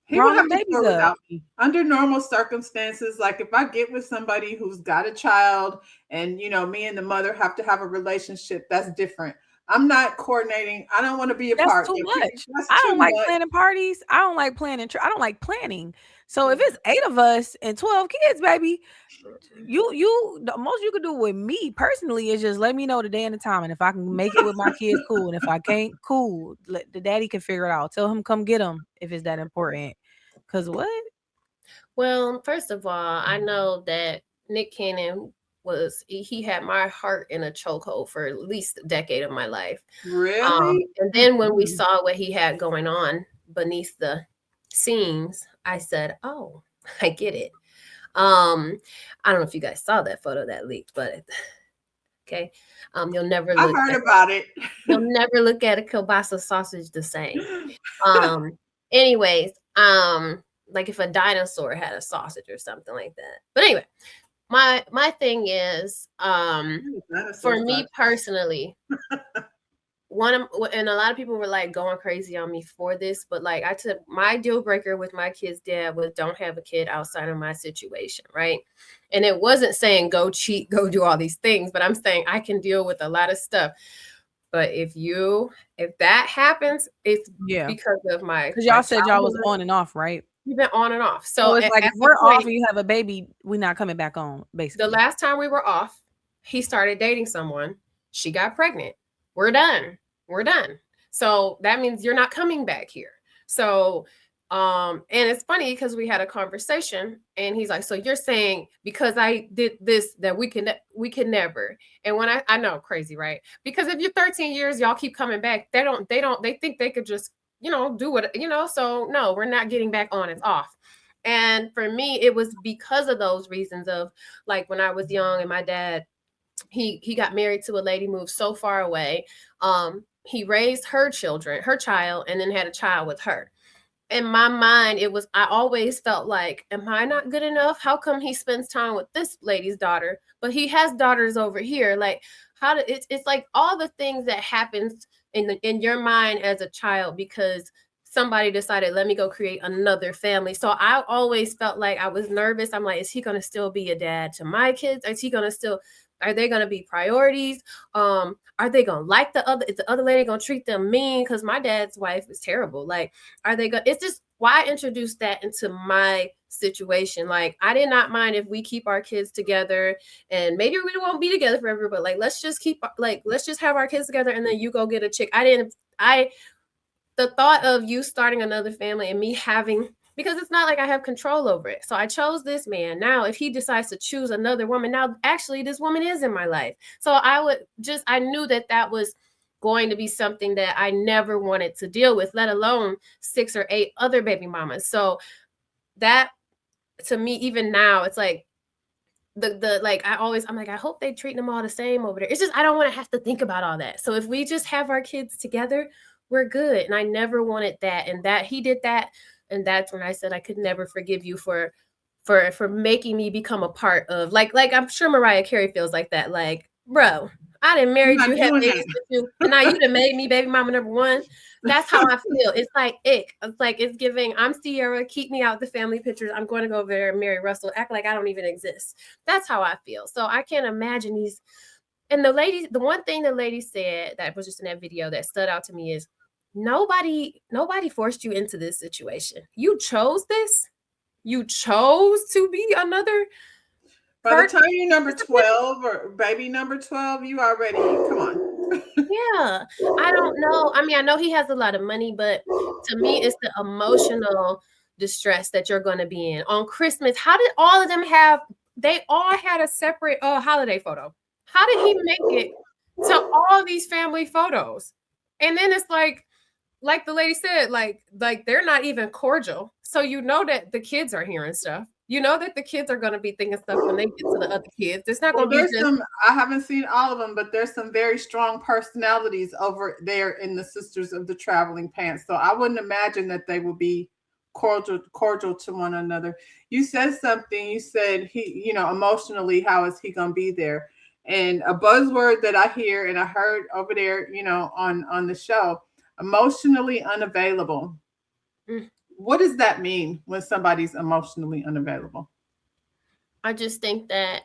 He would Round have them to babies tour up. without me. Under normal circumstances, like if I get with somebody who's got a child and me and the mother have to have a relationship, that's different. I'm not coordinating. I don't want to be a That's part. too much. That's I too don't like much. planning parties. I don't like planning. I don't like planning. So if it's 8 of us and 12 kids, baby, the most you could do with me personally is just let me know the day and the time, and if I can make it with my kids, cool. And if I can't, cool. Let the daddy can figure it out. Tell him come get them if it's that important. Cause what? Well, first of all, I know that Nick Cannon he had my heart in a chokehold for at least a decade of my life. Really? And then when we saw what he had going on beneath the scenes, I said, "Oh, I get it." I don't know if you guys saw that photo that leaked, but okay. You'll never I look heard about it. you'll never look at a kielbasa sausage the same. Anyways, like if a dinosaur had a sausage or something like that. But anyway, my thing is, for me personally, and a lot of people were like going crazy on me for this, but like I took my deal breaker with my kid's dad was don't have a kid outside of my situation, right? And it wasn't saying go cheat, go do all these things, but I'm saying I can deal with a lot of stuff. But if that happens, it's because of because y'all said y'all was on and off, right? You've been on and off. So it's like if we're off and you have a baby, we're not coming back on, basically. The last time we were off, he started dating someone. She got pregnant. We're done. So that means you're not coming back here. So, and it's funny because we had a conversation and he's like, so you're saying because I did this that we can never. And when I know, crazy, right? Because if you're 13 years, y'all keep coming back. They think they could just, do what, so no, we're not getting back on, it's off. And for me, it was because of those reasons of like when I was young and my dad, he got married to a lady, moved so far away. He raised her child, and then had a child with her. In my mind, I always felt like, am I not good enough? How come he spends time with this lady's daughter, but he has daughters over here? Like, it's like all the things that happens in your mind as a child because somebody decided, let me go create another family. So I always felt like I was nervous. I'm like, is he going to still be a dad to my kids? Are they going to be priorities? Are they going to like is the other lady going to treat them mean? Because my dad's wife is terrible. Like, it's just why introduce that into my situation? Like, I did not mind if we keep our kids together and maybe we won't be together forever, but like, let's just have our kids together and then you go get a chick. The thought of you starting another family and me having because it's not like I have control over it. So I chose this man. Now, if he decides to choose another woman, now actually this woman is in my life. So I knew that was going to be something that I never wanted to deal with, let alone 6 or 8 other baby mamas. So that, to me, even now, it's like I'm like, I hope they treat them all the same over there. It's just, I don't want to have to think about all that. So if we just have our kids together, we're good. And I never wanted that. And that he did that. And that's when I said I could never forgive you for making me become a part of, like I'm sure Mariah Carey feels like that. Like, bro, I done married you, had babies with you, and now you done made me baby mama number 1. That's how I feel. It's like ick. It's like, it's giving, I'm Sierra, keep me out the family pictures. I'm going to go over there and marry Russell, act like I don't even exist. That's how I feel. So I can't imagine these. And the one thing the lady said that was just in that video that stood out to me is, nobody forced you into this situation. You chose this. You chose to be another. By the time you're number 12 or baby number 12, you already, come on. Yeah, I don't know. I mean, I know he has a lot of money, but to me, it's the emotional distress that you're going to be in. On Christmas, how did all of them they all had a separate holiday photo. How did he make it to all these family photos? And then it's like the lady said, like they're not even cordial. So you know that the kids are hearing stuff. You know that the kids are going to be thinking stuff when they get to the other kids. It's not going to be just... I haven't seen all of them, but there's some very strong personalities over there in the Sisters of the Traveling Pants. So I wouldn't imagine that they will be cordial to one another. You said something. You said he, emotionally, how is he going to be there? And a buzzword that I hear and I heard over there, on the show, emotionally unavailable. What does that mean when somebody's emotionally unavailable? I just think that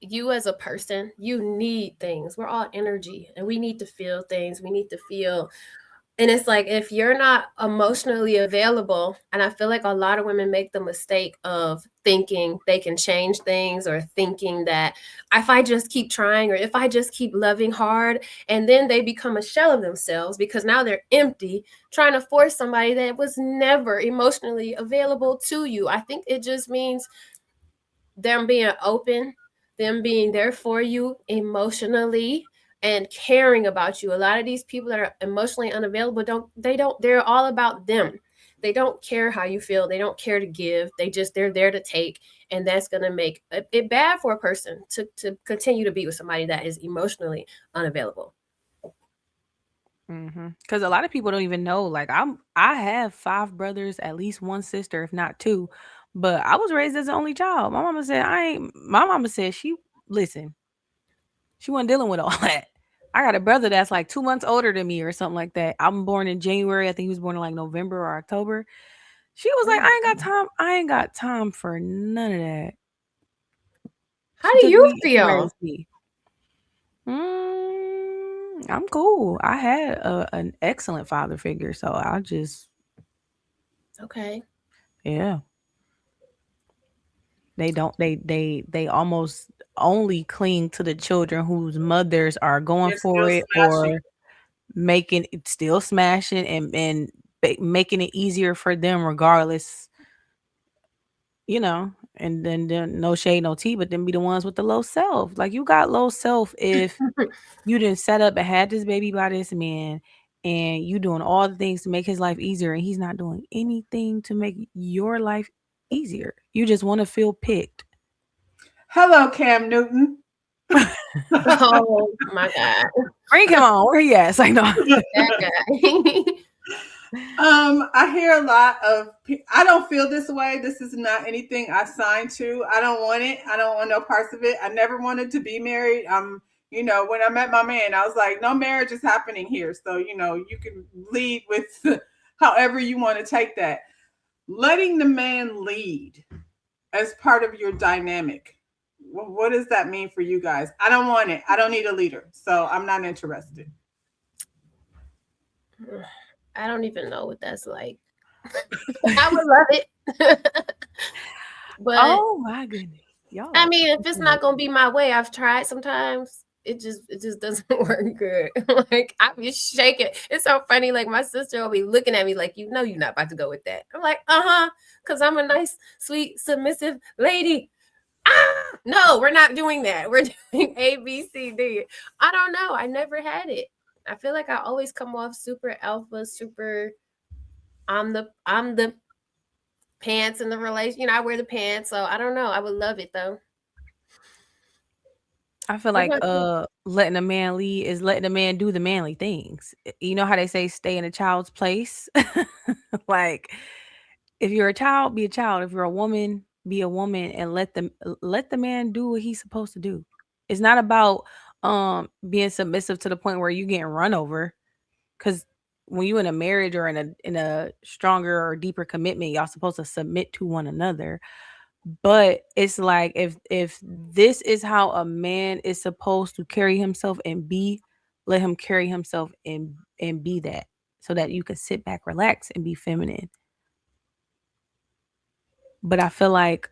you as a person, you need things. We're all energy and we need to feel things. We need to feel. And it's like, if you're not emotionally available, and I feel like a lot of women make the mistake of thinking they can change things, or thinking that if I just keep trying, or if I just keep loving hard, and then they become a shell of themselves because now they're empty, trying to force somebody that was never emotionally available to you. I think it just means them being open, them being there for you emotionally, and caring about you. A lot of these people that are emotionally unavailable, they're all about them. They don't care how you feel. They don't care to give. They're there to take. And that's going to make it bad for a person to continue to be with somebody that is emotionally unavailable. Because a lot of people don't even know, like, I have 5 brothers, at least 1 sister, if not 2. But I was raised as the only child. My mama said she wasn't dealing with all that. I got a brother that's like 2 months older than me or something like that. I'm born in January. I think he was born in like November or October. She was like, I ain't got time for none of that. How do you feel? I'm cool. I had an excellent father figure, so I just... Okay. Yeah. They almost only cling to the children whose mothers are going for it, or making it, still smashing and making it easier for them regardless, and then no shade, no tea, but then be the ones with the low self. Like, you got low self if you didn't set up and had this baby by this man, and you doing all the things to make his life easier, and he's not doing anything to make your life easier. You just want to feel picked. Hello, Cam Newton. Oh my God. Bring him on. Where he at? I know. That guy. I hear a lot of, I don't feel this way. This is not anything I signed to. I don't want it. I don't want no parts of it. I never wanted to be married. When I met my man, I was like, no marriage is happening here. So, you can lead with however you want to take that. Letting the man lead as part of your dynamic. What does that mean for you guys? I don't want it. I don't need a leader. So I'm not interested. I don't even know what that's like. I would love it. But oh my goodness. I mean, if it's not going to be my way, I've tried sometimes. it just doesn't work good. Like I be shaking. It's so funny. Like my sister will be looking at me like, you know, you're not about to go with that. I'm like, because I'm a nice, sweet, submissive lady. No, we're not doing that. We're doing A, B, C, D. I don't know. I never had it. I feel like I always come off super alpha, super. I'm the pants in the relation. You know, I wear the pants, so I don't know. I would love it though. I feel like letting a man lead is letting a man do the manly things. You know how they say stay in a child's place? Like if you're a child, be a child. If you're a woman, be a woman and let the man do what he's supposed to do. It's not about being submissive to the point where you getting run over. Cause when you in a marriage or in a stronger or deeper commitment, y'all supposed to submit to one another. But it's like if this is how a man is supposed to carry himself and be, let him carry himself and be that so that you can sit back, relax, and be feminine. But I feel like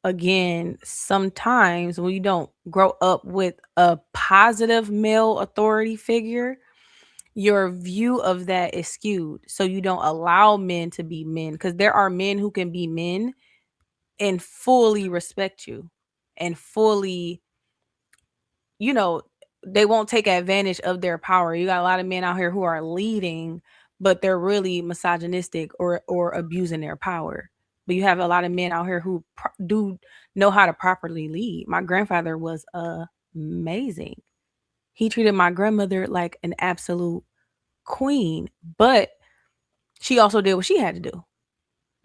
again, sometimes when you don't grow up with a positive male authority figure, your view of that is skewed. So you don't allow men to be men because there are men who can be men and fully respect you and fully, you know, they won't take advantage of their power. You got a lot of men out here who are leading, but they're really misogynistic or abusing their power. But you have a lot of men out here who do know how to properly lead. My grandfather was amazing. He treated my grandmother like an absolute queen, but she also did what she had to do.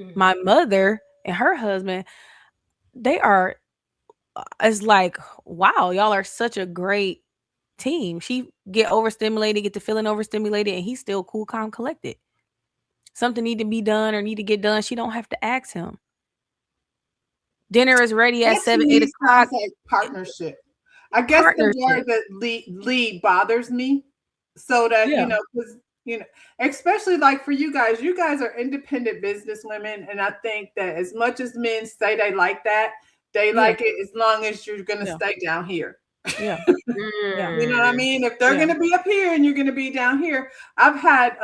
Mm-hmm. My mother and her husband, they are, it's like, wow, y'all are such a great team. She get overstimulated, get to feeling overstimulated, and he's still cool, calm, collected. Something need to be done or need to get done, she don't have to ask him. Dinner is ready at 7, 8 o'clock. Like partnership. I guess the word that lead bothers me. So that, you know, because, you know, especially like for you guys are independent business women. And I think that as much as men say they like that, they like it as long as you're going to stay down here. Yeah. You know what I mean? If they're going to be up here and you're going to be down here. I've had,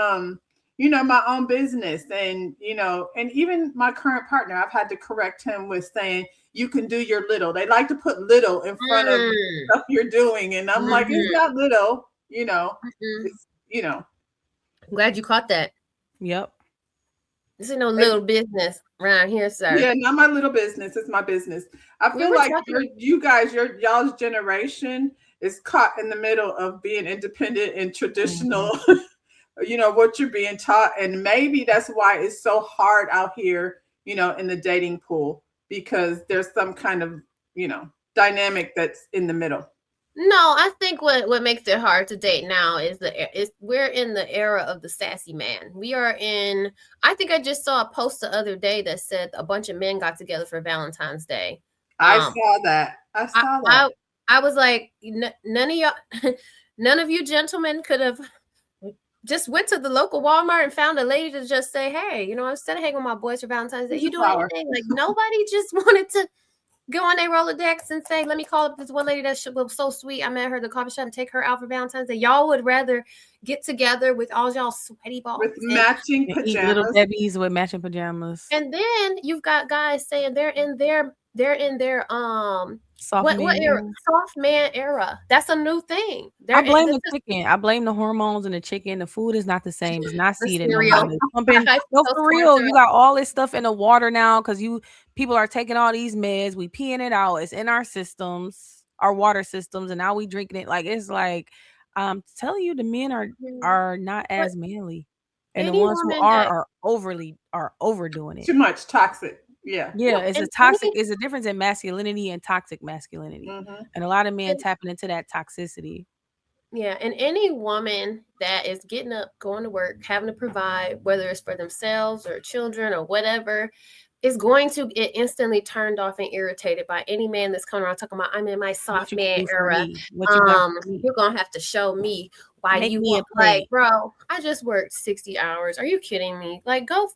you know, my own business and, you know, and even my current partner, I've had to correct him with saying, you can do your little. They like to put little in front of stuff you're doing. And I'm like, it's not little, you know, it's, you know. I'm glad you caught that. Yep. This is no little business around here, sir. Yeah, not my little business. It's my business. I feel like y'all's generation is caught in the middle of being independent and traditional, you know, what you're being taught. And maybe that's why it's so hard out here, you know, in the dating pool, because there's some kind of, you know, dynamic that's in the middle. No, I think what makes it hard to date now is we're in the era of the sassy man. We are in. I think I just saw a post the other day that said a bunch of men got together for Valentine's Day. I saw that. I was like, none of y'all, none of you gentlemen could have just went to the local Walmart and found a lady to just say, hey, you know, instead of hanging with my boys for Valentine's Day, you do anything. Like nobody just wanted to go on their Rolodex and say, let me call up this one lady that was so sweet. I met her at the coffee shop and take her out for Valentine's Day. Y'all would rather get together with all y'all sweaty balls. With matching pajamas. Eat Little Debbie's with matching pajamas. And then you've got guys saying they're in their soft man era? Soft man era. That's a new thing. I blame the chicken. I blame the hormones in the chicken. The food is not the same. It's not seeded. No, for real. You got all this stuff in the water now because people are taking all these meds. We peeing it out. It's in our systems, our water systems, and now we drinking it. Like it's like I'm telling you, the men are not as manly, and the ones who are overdoing it. Too much toxic. Yeah, it's a toxic. It's a difference in masculinity and toxic masculinity, and a lot of men tapping into that toxicity. Yeah, and any woman that is getting up, going to work, having to provide, whether it's for themselves or children or whatever, is going to get instantly turned off and irritated by any man that's coming around talking about I'm in my soft man era. You're gonna have to show me why you want. Like, bro, I just worked 60 hours. Are you kidding me? Like, go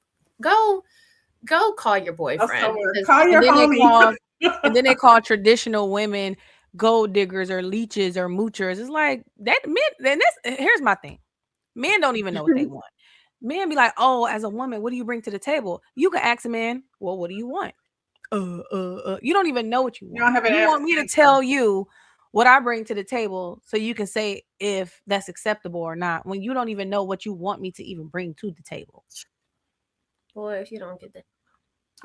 call your boyfriend. Call your homie. And then they call traditional women gold diggers or leeches or moochers. It's like that men. Then here's my thing. Men don't even know what they want. Men be like, oh, as a woman, what do you bring to the table? You can ask a man, well, what do you want? You don't even know what you You don't want. have an You want me to answer. tell you what I bring to the table so you can say if that's acceptable or not when you don't even know what you want me to even bring to the table. Boy, if you don't get that.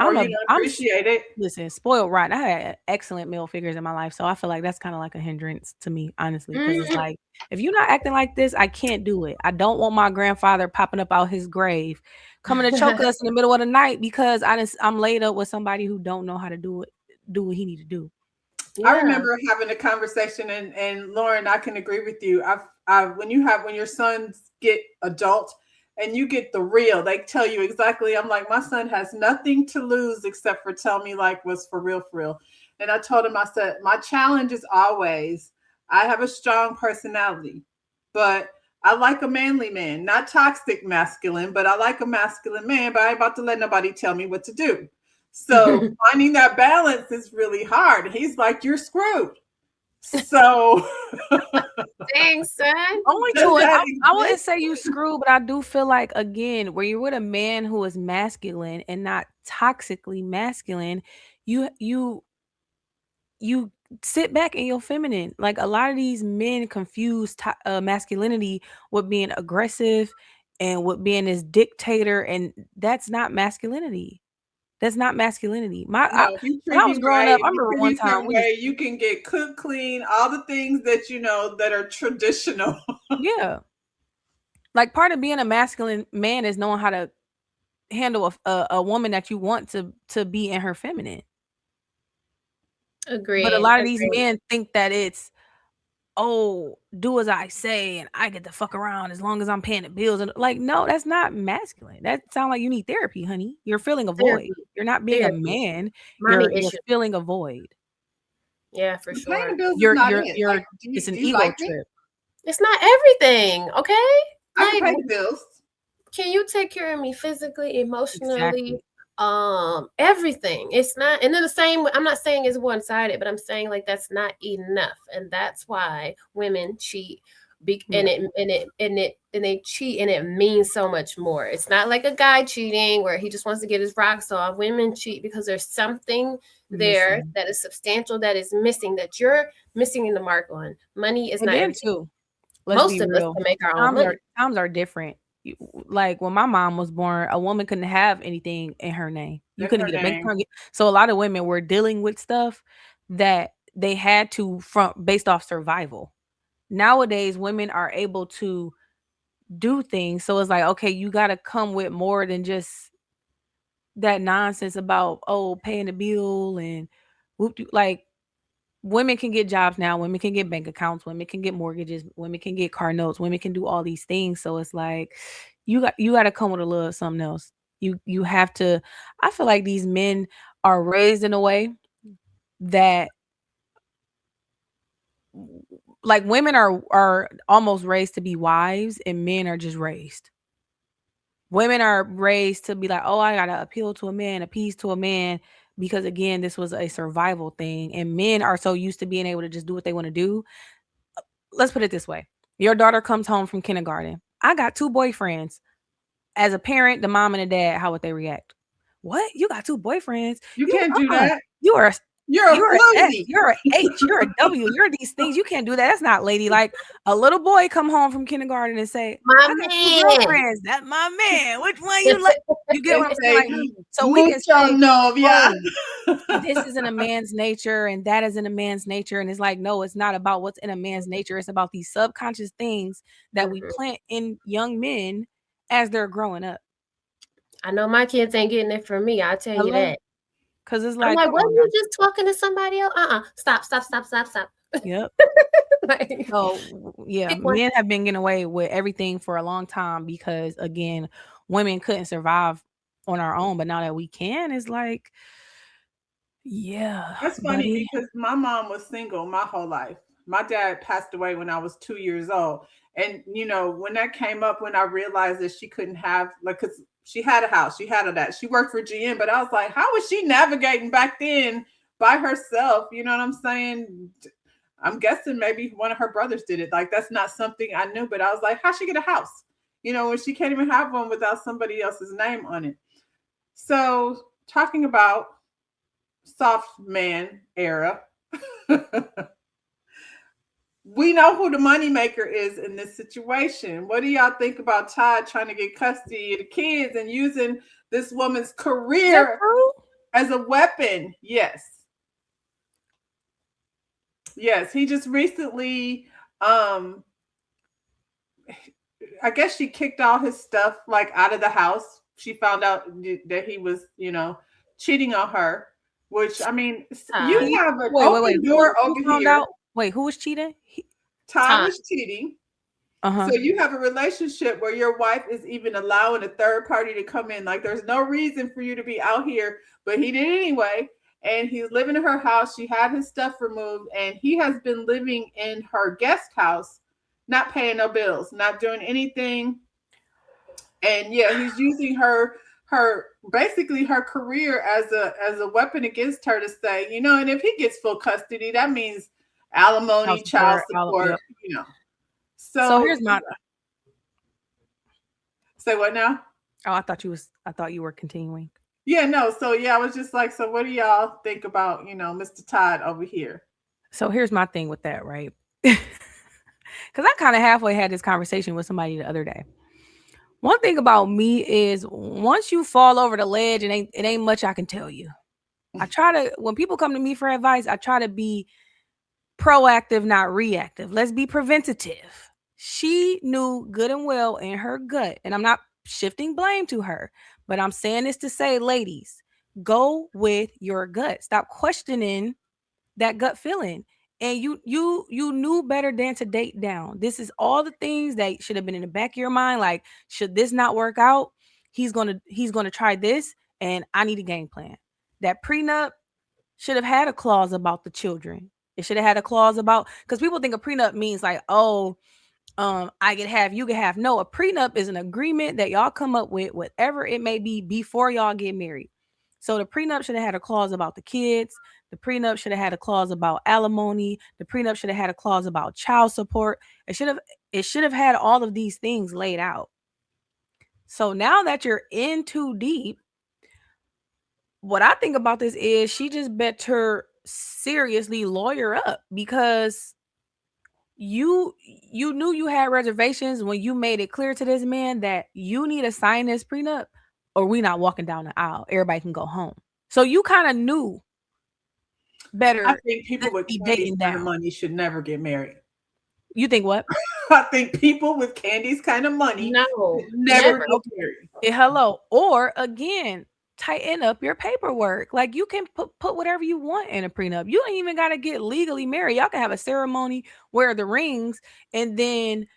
Or you don't appreciate it. Listen, spoiled rotten. I had excellent male figures in my life, so I feel like that's kind of like a hindrance to me, honestly, because it's like if you're not acting like this, I can't do it. I don't want my grandfather popping up out his grave, coming to choke us in the middle of the night because I'm laid up with somebody who don't know how to do what he need to do. Yeah. I remember having a conversation, and Lauren, I can agree with you. When your sons get adult and you get the real, they tell you exactly. I'm like, my son has nothing to lose except for tell me like what's for real, for real. And I told him, I said, my challenge is always, I have a strong personality, but I like a manly man, not toxic masculine, but I like a masculine man, but I ain't about to let nobody tell me what to do. So finding that balance is really hard. He's like, you're screwed. So dang, son. Only to it. I wouldn't say you screwed, but I do feel like, again, where you're with a man who is masculine and not toxically masculine, you sit back in your feminine. Like a lot of these men confuse masculinity with being aggressive and with being this dictator, and that's not masculinity. That's not masculinity. When I was growing up, I remember one time you can get cooked, clean, all the things that you know that are traditional. Yeah, like part of being a masculine man is knowing how to handle a woman that you want to be in her feminine. Agreed. But a lot of these men think that it's, oh, do as I say and I get to fuck around as long as I'm paying the bills. And like, no, that's not masculine. That sounds like you need therapy, honey. You're feeling a void. You're not being a man. You're feeling a void. Yeah, for sure. Paying the bills is not it. Like, it's an ego trip. It's not everything, okay? I can pay the bills. Can you take care of me physically, emotionally, everything? It's not, and then the same. I'm not saying it's one-sided, but I'm saying like that's not enough, and that's why women cheat. And they cheat, and it means so much more. It's not like a guy cheating where he just wants to get his rocks off. Women cheat because there's something there that is substantial that is missing, that you're missing in the mark on. Money is not everything. Too. Most of us can make our own money. Times are different. Like when my mom was born, a woman couldn't have anything in her name. You couldn't get a bank account. So a lot of women were dealing with stuff that they had to based off survival. Nowadays, women are able to do things. So it's like, okay, you got to come with more than just that nonsense about, oh, paying the bill and like women can get jobs now. Women can get bank accounts. Women can get mortgages. Women can get car notes. Women can do all these things. So it's like, you got to come with a little something else. You have to. I feel like these men are raised in a way that, like, women are almost raised to be wives, and men are just raised. Women are raised to be like, oh, I gotta appeal to a man, appease to a man, because again, this was a survival thing, and men are so used to being able to just do what they want to do. Let's put it this way: your daughter comes home from kindergarten. I got 2 boyfriends. As a parent, the mom and the dad, how would they react? What? You got 2 boyfriends? You can't do that. You're an H. You're a W. You're these things. You can't do that. That's not ladylike. A little boy come home from kindergarten and say, "My I got 2 girlfriends. That's my man. Which one you like?" You get what I'm saying? Like, so we can say, this isn't a man's nature, and that isn't a man's nature. And it's like, no, it's not about what's in a man's nature. It's about these subconscious things that we plant in young men as they're growing up. I know my kids ain't getting it from me. I'll tell you that. Cause it's like, I'm like, what? You just talking to somebody else? Stop. Yep. Men have been getting away with everything for a long time because, again, women couldn't survive on our own, but now that we can, it's like, yeah. That's funny because my mom was single my whole life. My dad passed away when I was 2 years old, and you know when that came up, when I realized that she couldn't have, like, because she had a house, she had that, she worked for GM, but I was like, how was she navigating back then by herself? You know what I'm saying? I'm guessing maybe one of her brothers did it. Like, that's not something I knew, but I was like, how'd she get a house? When she can't even have one without somebody else's name on it. So, talking about soft man era, we know who the moneymaker is in this situation. What do y'all think about Todd trying to get custody of the kids and using this woman's career as a weapon? Yes. Yes, he just recently, I guess she kicked all his stuff like out of the house. She found out that he was, cheating on her, which, I mean, you have an open door over here. Wait, who was cheating? Todd was cheating. So you have a relationship where your wife is even allowing a third party to come in. Like, there's no reason for you to be out here, but he did anyway. And he's living in her house. She had his stuff removed, and he has been living in her guest house, not paying no bills, not doing anything. And yeah, he's using her basically her career as a weapon against her to say, and if he gets full custody, that means alimony, child support, So here's my. Say what now? Oh, I thought you were continuing. Yeah, no. So yeah, I was just like, so what do y'all think about, Mr. Todd over here? So here's my thing with that, right? Because I kind of halfway had this conversation with somebody the other day. One thing about me is once you fall over the ledge, it ain't much I can tell you. I try to, when people come to me for advice, I try to be proactive, not reactive. Let's be preventative. She knew good and well in her gut, and I'm not shifting blame to her, but I'm saying this to say, ladies, go with your gut. Stop questioning that gut feeling. And you knew better than to date down. This is all the things that should have been in the back of your mind. Like, should this not work out, he's gonna try this, and I need a game plan. That prenup should have had a clause about the children. It should have had a clause about, because people think a prenup means like, oh, I get half, you get half. No, a prenup is an agreement that y'all come up with, whatever it may be, before y'all get married. So the prenup should have had a clause about the kids. The prenup should have had a clause about alimony. The prenup should have had a clause about child support. It should have had all of these things laid out. So now that you're in too deep, what I think about this is she just better seriously lawyer up, because you knew you had reservations when you made it clear to this man that you need to sign this prenup or we not walking down the aisle. Everybody can go home. So you kind of knew better. I think people with Candy's kind of money should never get married. You think what? I think people with Candy's kind of money never get married. Hello. Or again, tighten up your paperwork. Like, you can put whatever you want in a prenup. You don't even got to get legally married. Y'all can have a ceremony, wear the rings, and then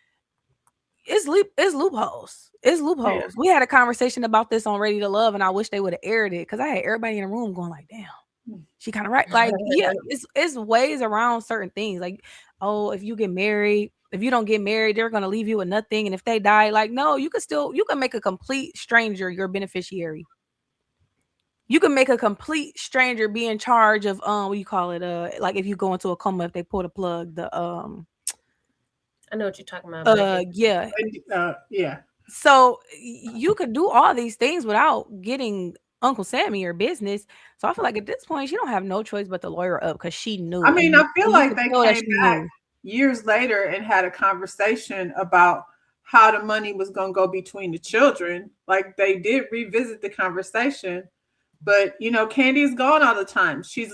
it's loopholes. It's loopholes. Yeah. We had a conversation about this on Ready to Love, and I wish they would have aired it, because I had everybody in the room going like, damn, she kind of right. Like, yeah, it's ways around certain things. Like, oh, if you don't get married, they're going to leave you with nothing. And if they die, like, no, you can make a complete stranger your beneficiary. You can make a complete stranger be in charge of what you call it, like if you go into a coma, if they pull the plug, I know what you're talking about. Yeah. Yeah. So you could do all these things without getting Uncle Sammy your business. So I feel like at this point, she don't have no choice but to lawyer up, because she knew. I mean, I feel like they came back years later and had a conversation about how the money was going to go between the children. Like, they did revisit the conversation. But, Candy's gone all the time. She's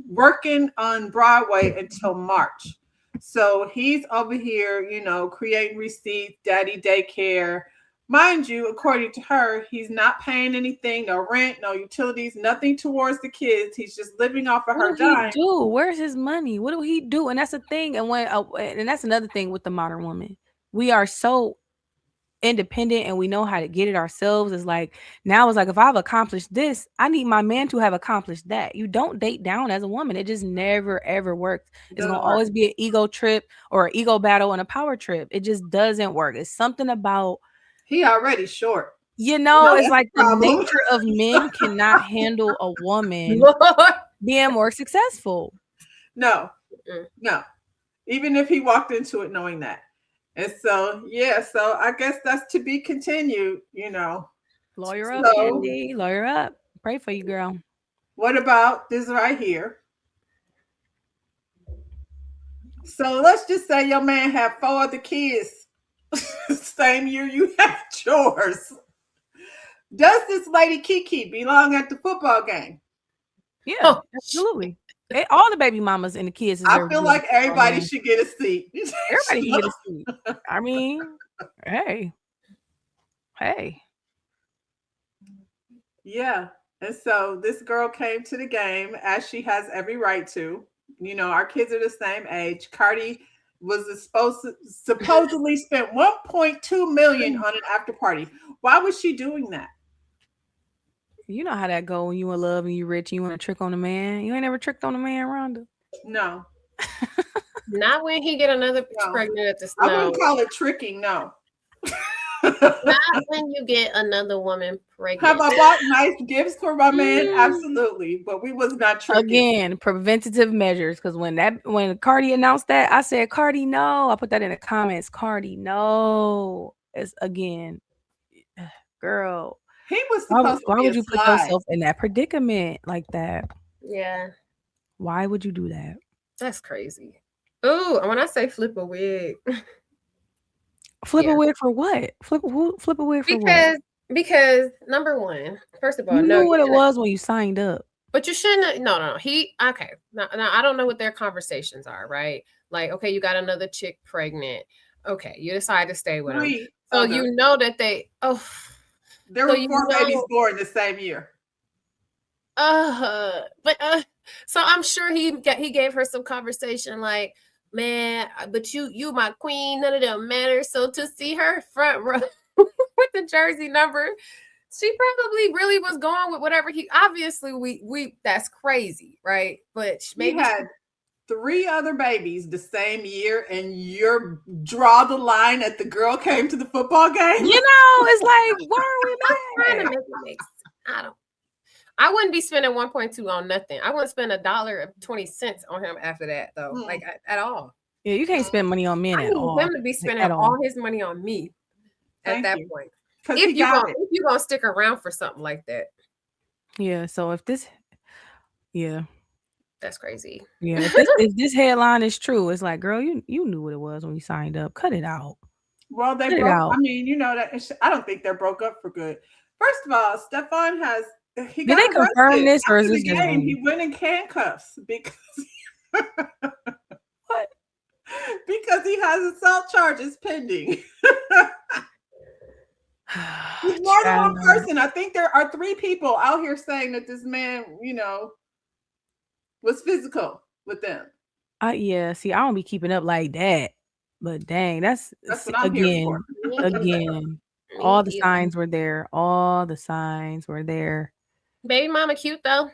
working on Broadway until March. So he's over here, creating receipts, daddy daycare. Mind you, according to her, he's not paying anything, no rent, no utilities, nothing towards the kids. He's just living off of her dime. Where's his money? What do he do? And that's the thing. And that's another thing with the modern woman. We are so independent and we know how to get it ourselves. It's like, now it's like, if I've accomplished this, I need my man to have accomplished that. You don't date down as a woman. It just never ever works. It's gonna always be an ego trip or an ego battle and a power trip. It just doesn't work. It's something about, he already short. It's like the nature of men cannot handle a woman being more successful. No. even if he walked into it knowing that. And so, yeah, so I guess that's to be continued, Lawyer up, So, Candy. Lawyer up. Pray for you, girl. what about this right here? So let's just say your man had 4 other kids same year you had yours. Does this lady Kiki belong at the football game? Yeah, Oh, absolutely. All the baby mamas and the kids I deserve to feel be at like the football everybody game. should get a seat. Everybody can get a seat. I mean, hey. Yeah. And so this girl came to the game as she has every right to. Our kids are the same age. Cardi was supposedly spent 1.2 million on an after party. Why was she doing that? You know how that go when you in love and you rich and you want to trick on a man. You ain't never tricked on a man, Rhonda. No. not when he get another bitch pregnant at the I wouldn't call it tricking, no. Not when you get another woman pregnant. Have I bought nice gifts for my man? Absolutely. But we was not tricking. Again, preventative measures. Because when Cardi announced that, I said, Cardi, no. I put that in the comments. Cardi, no. It's again, girl. He was supposed Why to be would you put yourself in that predicament like that? Yeah. Why would you do that? That's crazy. Oh, when I say flip a wig. Flip a wig for what? Flip a wig for what? Because number one, first of all, you knew what it was when you signed up. But you shouldn't. No. Okay. Now I don't know what their conversations are, right? Like, okay, you got another chick pregnant. Okay, you decide to stay with him. So you know that there were 4 babies born the same year. So I'm sure he gave her some conversation like, man, but you my queen, none of them matter. So to see her front row with the jersey number, she probably really was going with whatever obviously we that's crazy, right? But maybe he had 3 other babies the same year, and you draw the line at the girl came to the football game. It's like, why are we trying to make it make sense? I wouldn't be spending 1.2 on nothing. I wouldn't spend $1.20 on him after that, though, like at all. Yeah, you can't spend money on men at all. Him to be spending all his money on me at that point. If you're gonna stick around for something like that. Yeah. So if this, that's crazy. Yeah. If this headline is true, it's like, girl, you knew what it was when you signed up. Cut it out. Well, they broke. I mean, that I don't think they're broke up for good. First of all, Stefan has. Did they confirm this or is this just he went in handcuffs because what? Because he has assault charges pending. He's more than one person. I think there are 3 people out here saying that this man, was physical with them. Yeah. See, I don't be keeping up like that, but dang, that's what I'm here for. Again, all the signs were there. All the signs were there. Baby mama cute though.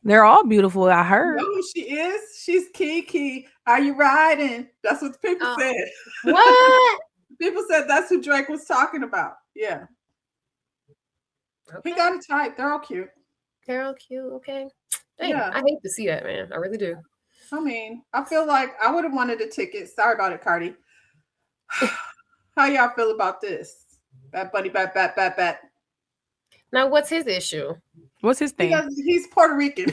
They're all beautiful. I heard. You know who she is? She's Kiki. Are you riding? That's what the people said. What? People said that's who Drake was talking about. Yeah. Okay. He got a type. They're all cute. They're all cute. Okay. Dang, yeah. I hate to see that, man. I really do. I mean, I feel like I would have wanted a ticket. Sorry about it, Cardi. How y'all feel about this? Bad Bunny, bat. Now, what's his issue? What's his thing? He's Puerto Rican.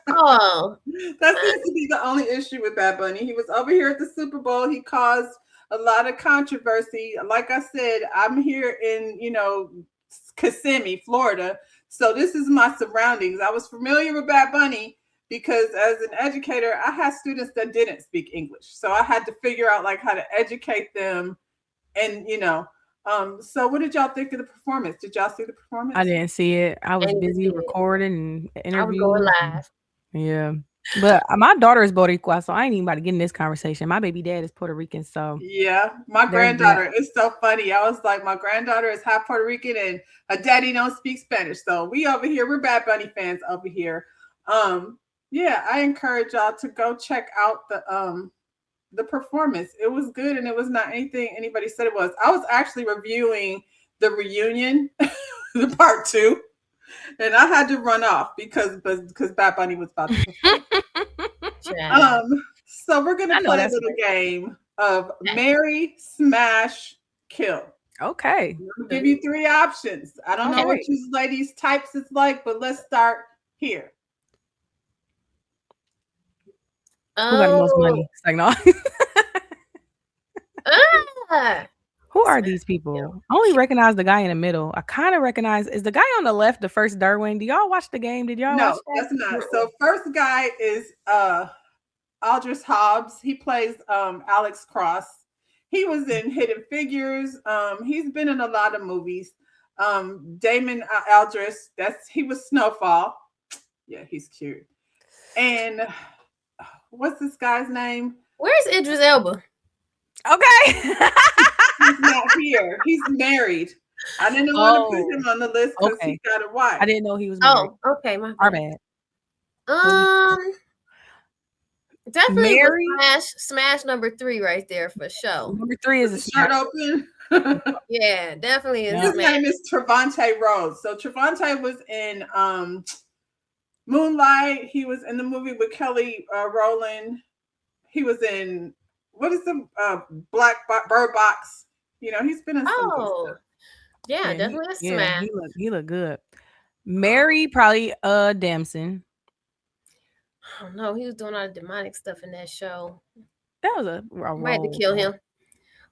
Oh. That seems to be the only issue with Bad Bunny. He was over here at the Super Bowl. He caused a lot of controversy. Like I said, I'm here in, Kissimmee, Florida. So this is my surroundings. I was familiar with Bad Bunny because as an educator, I had students that didn't speak English. So I had to figure out how to educate them and, so what did y'all think of the performance? Did y'all see the performance? I didn't see it. I was busy recording and interviewing. I was going live. Yeah. But my daughter is Boricua, so I ain't even about to get in this conversation. My baby dad is Puerto Rican, so. Yeah. My granddaughter, it's so funny. I was like, my granddaughter is half Puerto Rican and her daddy don't speak Spanish. So we over here, we're Bad Bunny fans over here. Yeah, I encourage y'all to go check out the performance. It was good and it was not anything anybody said it was. I was actually reviewing the reunion, the part 2, and I had to run off because Bad Bunny was about to perform. So we're gonna I know play a that's little game of marry, smash, kill. Okay. I'm gonna give you 3 options. I don't know what Okay. you ladies' types is like, but let's start here. Who got the most money? It's like, no. Who are these people? I only recognize the guy in the middle. I kind of recognize, is the guy on the left the first Derwin? Do y'all watch the game? Did y'all watch No, that? that's not. So first guy is Aldris Hobbs. He plays Alex Cross. He was in Hidden Figures. He's been in a lot of movies. Damon Aldris, he was Snowfall. Yeah, he's cute. And what's this guy's name? Where's Idris Elba? Okay. He's not here. He's married. I didn't want to put him on the list because he got a wife. I didn't know he was married. Oh, okay, my Our bad. bad. Definitely Mary? smash number 3 right there for sure. Number 3 is a Shirt open. Yeah, definitely is. His name is Trevante Rhodes. So Trevante was in Moonlight. He was in the movie with Kelly Rowland. He was in what is the Black Bird Box? You know, he's been in some good stuff. Yeah, definitely a smash. He look good. Mary probably Damson. Oh no, he was doing all the demonic stuff in that show. That was a role. Might have to kill him.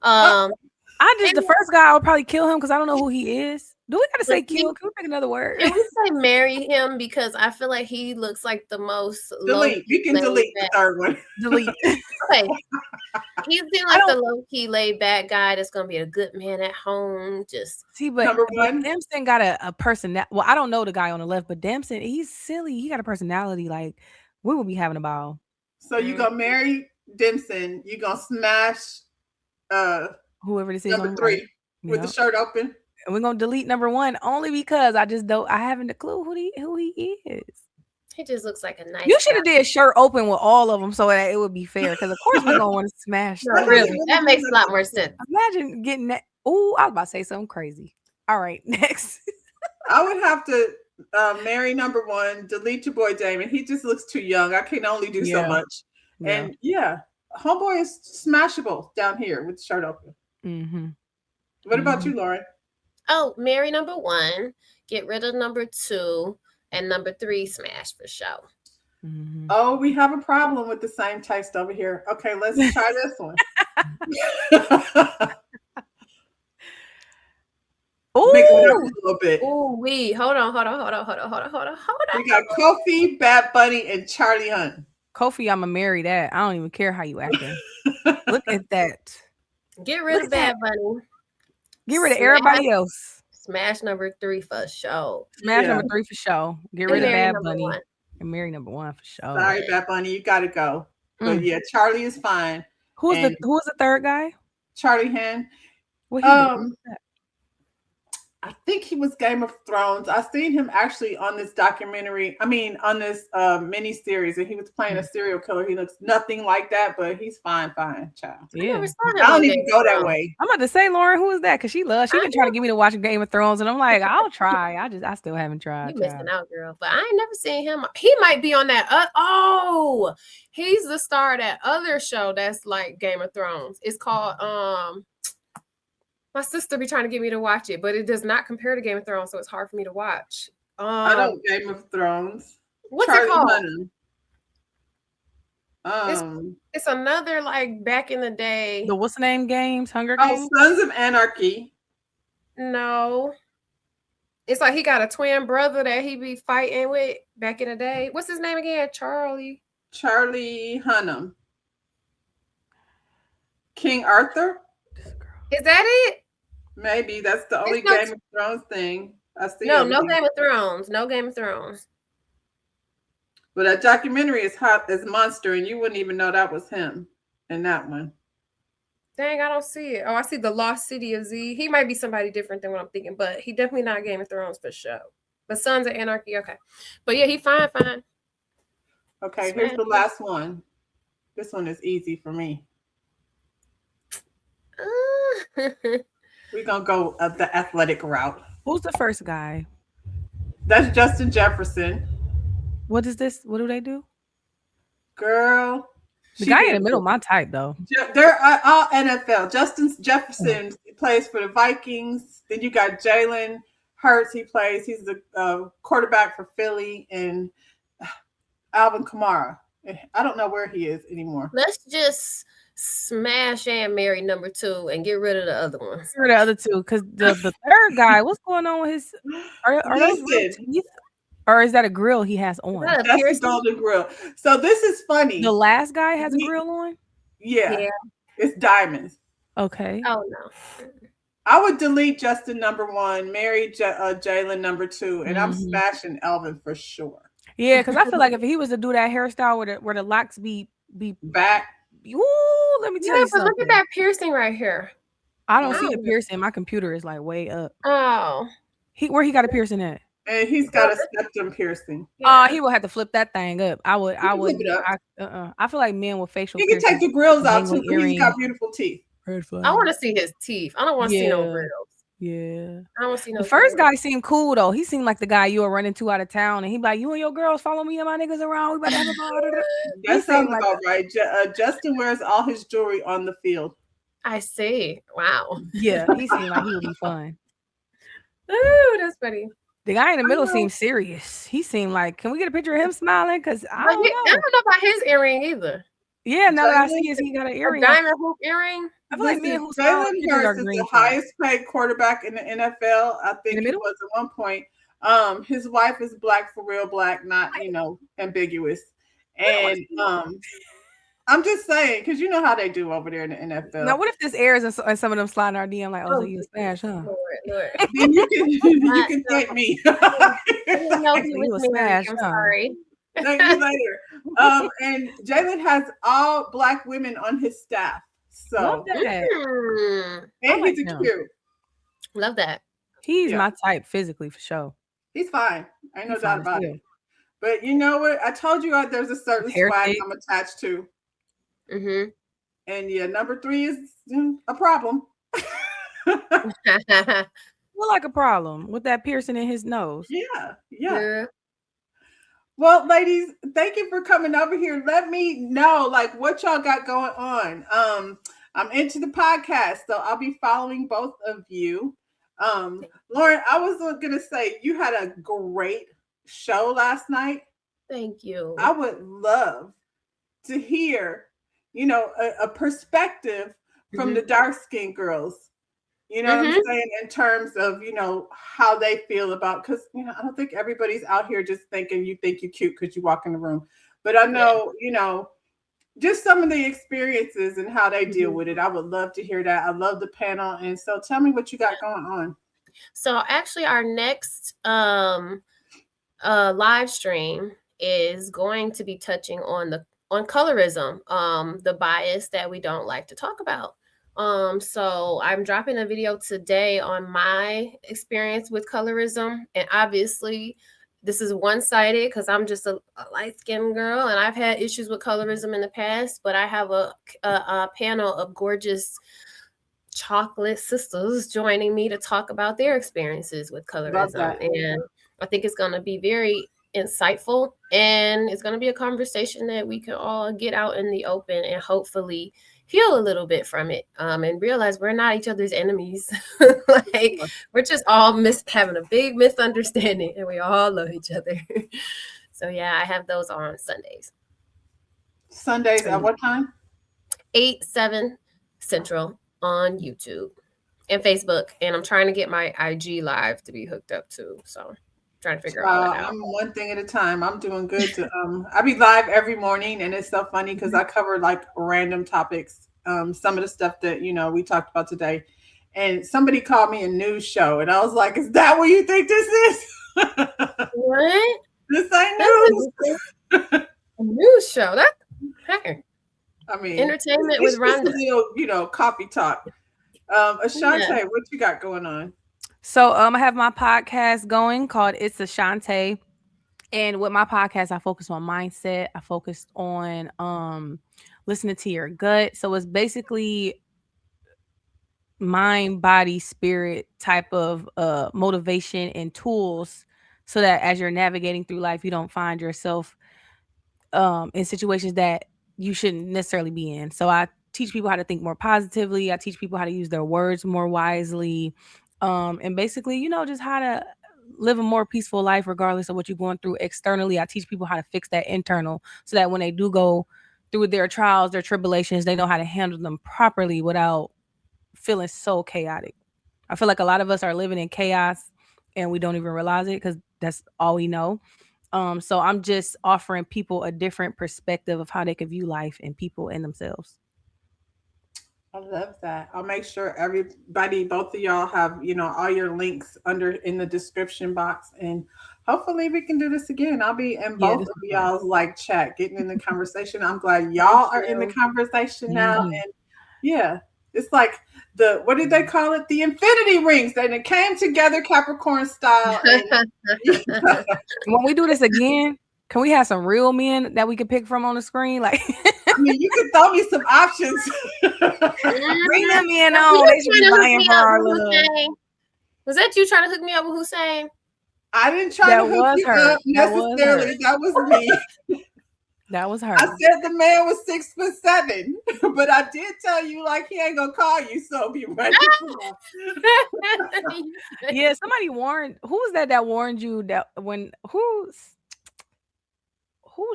The first guy I would probably kill him because I don't know who he is. Do we gotta say kill? Can we pick another word? Can we say marry him because I feel like he looks like the most delete. You can delete the third one. Delete. Okay. He seems like the low-key laid back guy that's gonna be a good man at home. Just see, but Damson got a personality. Well, I don't know the guy on the left, but Damson, he's silly. He got a personality. Like we will be having a ball. So you gonna marry Damson? You gonna smash whoever this is number 3 with the shirt open? And we're gonna delete number 1 only because I haven't a clue who he is. He just looks like a nice. You should have did shirt open with all of them so that it would be fair. Because of course we're gonna want to smash. No, really, that makes a lot more sense. Imagine getting that. Oh, I was about to say something crazy. All right, next. I would have to marry number 1, delete your boy Damon. He just looks too young. I can only do so much. And homeboy is smashable down here with the shirt open. Mm-hmm. What about you, Lauren? Oh, marry number 1, get rid of number 2, and number 3 smash for show. Mm-hmm. Oh, we have a problem with the same text over here. Okay, let's try this one. Ooh, make it up a little bit. Ooh, hold on. We got Kofi, Bad Bunny, and Charlie Hunt. Kofi, I'ma marry that. I don't even care how you acting. Look at that. Get rid of Bad Bunny. Get rid of everybody else. Smash number 3 for show. Smash number 3 for show. Get rid of Bad Bunny. And marry number 1 for show. Sorry, Bad Bunny, you gotta go. But yeah, Charlie is fine. Who's the third guy? Charlie Hand. What he did? I think he was Game of Thrones. I seen him actually on this documentary. I mean, on this mini series, and he was playing a serial killer. He looks nothing like that, but he's fine, child. Yeah. I don't even go that way. I'm about to say, Lauren, who is that? Because she been trying to get me to watch Game of Thrones, and I'm like, I'll try. I still haven't tried. You missing out, girl. But I ain't never seen him. He might be on that. He's the star of that other show that's like Game of Thrones. It's called my sister be trying to get me to watch it, but it does not compare to Game of Thrones, so it's hard for me to watch. I don't Game of Thrones. What's Charlie it called? It's another like back in the day. The what's the name games? Hunger Games? Sons of Anarchy. No. It's like he got a twin brother that he be fighting with back in the day. What's his name again? Charlie Hunnam. King Arthur? Is that it? Maybe that's the only Game of Thrones thing I see. No Game of Thrones. No Game of Thrones. But that documentary is hot as Monster, and you wouldn't even know that was him in that one. Dang, I don't see it. Oh, I see the Lost City of Z. He might be somebody different than what I'm thinking, but he definitely not Game of Thrones for sure. But Sons of Anarchy, okay. But yeah, he fine. Okay, here's the last one. This one is easy for me. We're gonna go the athletic route. Who's the first guy? That's Justin Jefferson. What is this? What do they do? Girl, The She guy be in the a middle, fool. my type though. They're all NFL. Justin Jefferson plays for the Vikings. Then you got Jalen Hurts. He's the quarterback for Philly, and Alvin Kamara. I don't know where he is anymore. Let's just smash and marry number 2 and get rid of the other ones. Get rid of the other two, because the third guy, what's going on with his? Are those real Listen, teeth, or is that a grill he has Is on? that a that's the piercing? Golden Grill. So this is funny. The last guy has a We- grill on. Yeah, Yeah. it's diamonds. Okay. Oh no. I would delete Justin number 1, marry Jalen number 2, and I'm Mhm. smashing Elvin for sure. Yeah, because I feel like if he was to do that hairstyle where the locks be Back. ooh, let me tell Yeah, you but look something. at that piercing right here. I don't see Wow. the piercing. My computer is like way up. Oh. Where he got a piercing at? And he's got a septum piercing. Yeah. He will have to flip that thing up. I would. can flip it up. I feel like men with facial. He can take the grills out too. dangling But he's got earrings. beautiful teeth. Red flag. I want to see his teeth. I don't want to see no Yeah. grills. Yeah. I don't want to see no The first grills. guy seemed cool though. He seemed like the guy you were running to out of town, and he be like, "You and your girls follow me and my niggas around. We about to have a ball." He That sounds seemed like about right. Justin wears all his jewelry on the field. I see. Wow. yeah. He seemed like he would be fun. Ooh, that's funny. The guy in the middle know. seemed serious. He seemed like, can we get a picture of him smiling? Because I But don't I know. don't know about his earring either. Yeah, now that I Jalen- see is he got an A earring. diamond hoop earring. I feel like men Listen, who smile Jalen pictures are Hurts is green the flag. highest paid quarterback in the NFL. I think the he middle? was at one point. His wife is black for real black, not ambiguous. And I'm just saying, because you know how they do over there in the NFL. Now, what if this airs and some of them slide in our DM like, oh, so you a smash, huh? Lord. Then you can thank me. I didn't know he So you was a married. smash, I'm huh? sorry. Thank you later. And Jalen has all black women on his staff. Love So that. and like he's a him. cute. Love that. He's Yeah. my type physically for sure. He's fine. Ain't no He's doubt fine as about hell. it. But you know what? I told you there's a certain Hair swag shape. I'm attached to. Mm-hmm. And yeah, number 3 is a problem. What like a problem with that piercing in his nose? Yeah. Yeah. Well, ladies, thank you for coming over here. Let me know like what y'all got going on. I'm into the podcast, so I'll be following both of you. Lauren, I was gonna say you had a great show last night. Thank you. I would love to hear, a perspective from the dark-skinned girls. You know what I'm saying? In terms of, how they feel about, because, I don't think everybody's out here just thinking you think you're cute because you walk in the room. But I know, just some of the experiences and how they deal with it. I would love to hear that. I love the panel. And so tell me what you got going on. So actually our next live stream is going to be touching on colorism, the bias that we don't like to talk about. So I'm dropping a video today on my experience with colorism, and obviously this is one-sided because I'm just a light-skinned girl and I've had issues with colorism in the past, but I have a panel of gorgeous chocolate sisters joining me to talk about their experiences with colorism. And I think it's going to be very insightful, and it's going to be a conversation that we can all get out in the open and hopefully heal a little bit from it, and realize we're not each other's enemies. Like we're just all having a big misunderstanding, and we all love each other. So yeah, I have those on Sundays. Sundays at what time? 8-7 Central on YouTube and Facebook, and I'm trying to get my IG live to be hooked up too. So trying to figure all that out. I'm one thing at a time. I'm doing good. I be live every morning, and it's so funny because I cover like random topics. Some of the stuff that we talked about today, and somebody called me a news show, and I was like, "Is that what you think this is? What? This ain't news." A news show? That hey. I mean, entertainment with Rhonda. Little, coffee talk. Ashante, what you got going on? So I have my podcast going called It's Ashante. And with my podcast, I focus on mindset. I focus on listening to your gut. So it's basically mind, body, spirit type of motivation and tools, so that as you're navigating through life, you don't find yourself in situations that you shouldn't necessarily be in. So I teach people how to think more positively. I teach people how to use their words more wisely. And basically, just how to live a more peaceful life regardless of what you're going through externally. I teach people how to fix that internal so that when they do go through their trials, their tribulations, they know how to handle them properly without feeling so chaotic. I feel like a lot of us are living in chaos and we don't even realize it because that's all we know. So I'm just offering people a different perspective of how they can view life and people and themselves. I love that. I'll make sure everybody, both of y'all have, all your links under in the description box. And hopefully we can do this again. I'll be in both of y'all's chat, getting in the conversation. I'm glad y'all are in the conversation now. And yeah, it's like what did they call it? The infinity rings. Then it came together Capricorn style. And when we do this again, can we have some real men that we could pick from on the screen? Like, I mean, you could throw me some options. Bring them in on. They should be buying for our little. Was that you trying to hook me up with Hussein? I didn't try to hook you up necessarily. That was me. That was her. I said the man was 6'7", but I did tell you he ain't gonna call you, so be ready for that. Yeah, somebody warned. Who was that warned you that when whose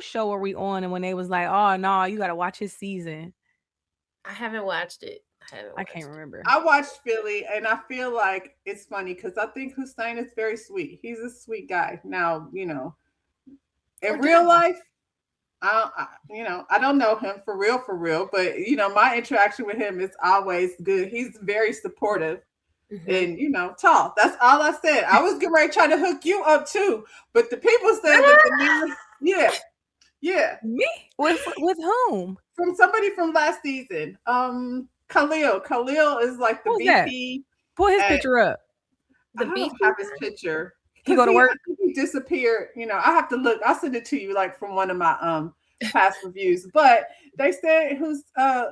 show are we on? And when they was like, "Oh no, you got to watch his season." I haven't watched it. I can't remember. I watched Philly, and I feel like it's funny because I think Hussein is very sweet. He's a sweet guy. Now, in real life, I don't know him for real, but my interaction with him is always good. He's very supportive. Mm-hmm. And tall. That's all I said. I was getting ready to try to hook you up too, but the people said that yeah. Me? With whom? From somebody from last season. Khalil. Khalil is like the Who's VP. That? Pull his picture up. I don't have his picture. He go to work. He disappeared. I have to look. I'll send it to you from one of my past reviews. But they said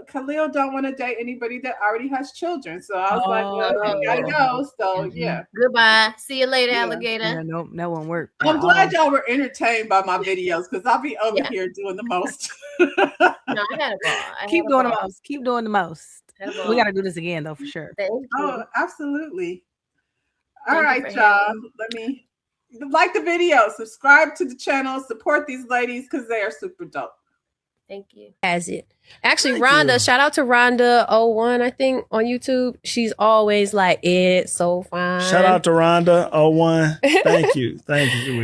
Khalil don't want to date anybody that already has children. So I was like, well, you gotta go. So yeah. Goodbye. See you later, alligator. Yeah, nope, that won't work. I'm glad y'all were entertained by my videos because I'll be over here doing the most. No, I had a ball. Keep doing the most. Keep doing the most. We got to do this again though, for sure. Oh, absolutely. All right, y'all. Let me like the video, subscribe to the channel, support these ladies because they are super dope. Thank you. As it. Actually, Rhonda, shout out to Rhonda01, I think, on YouTube. She's always like, it's so fine. Shout out to Rhonda01. Thank you. Thank you.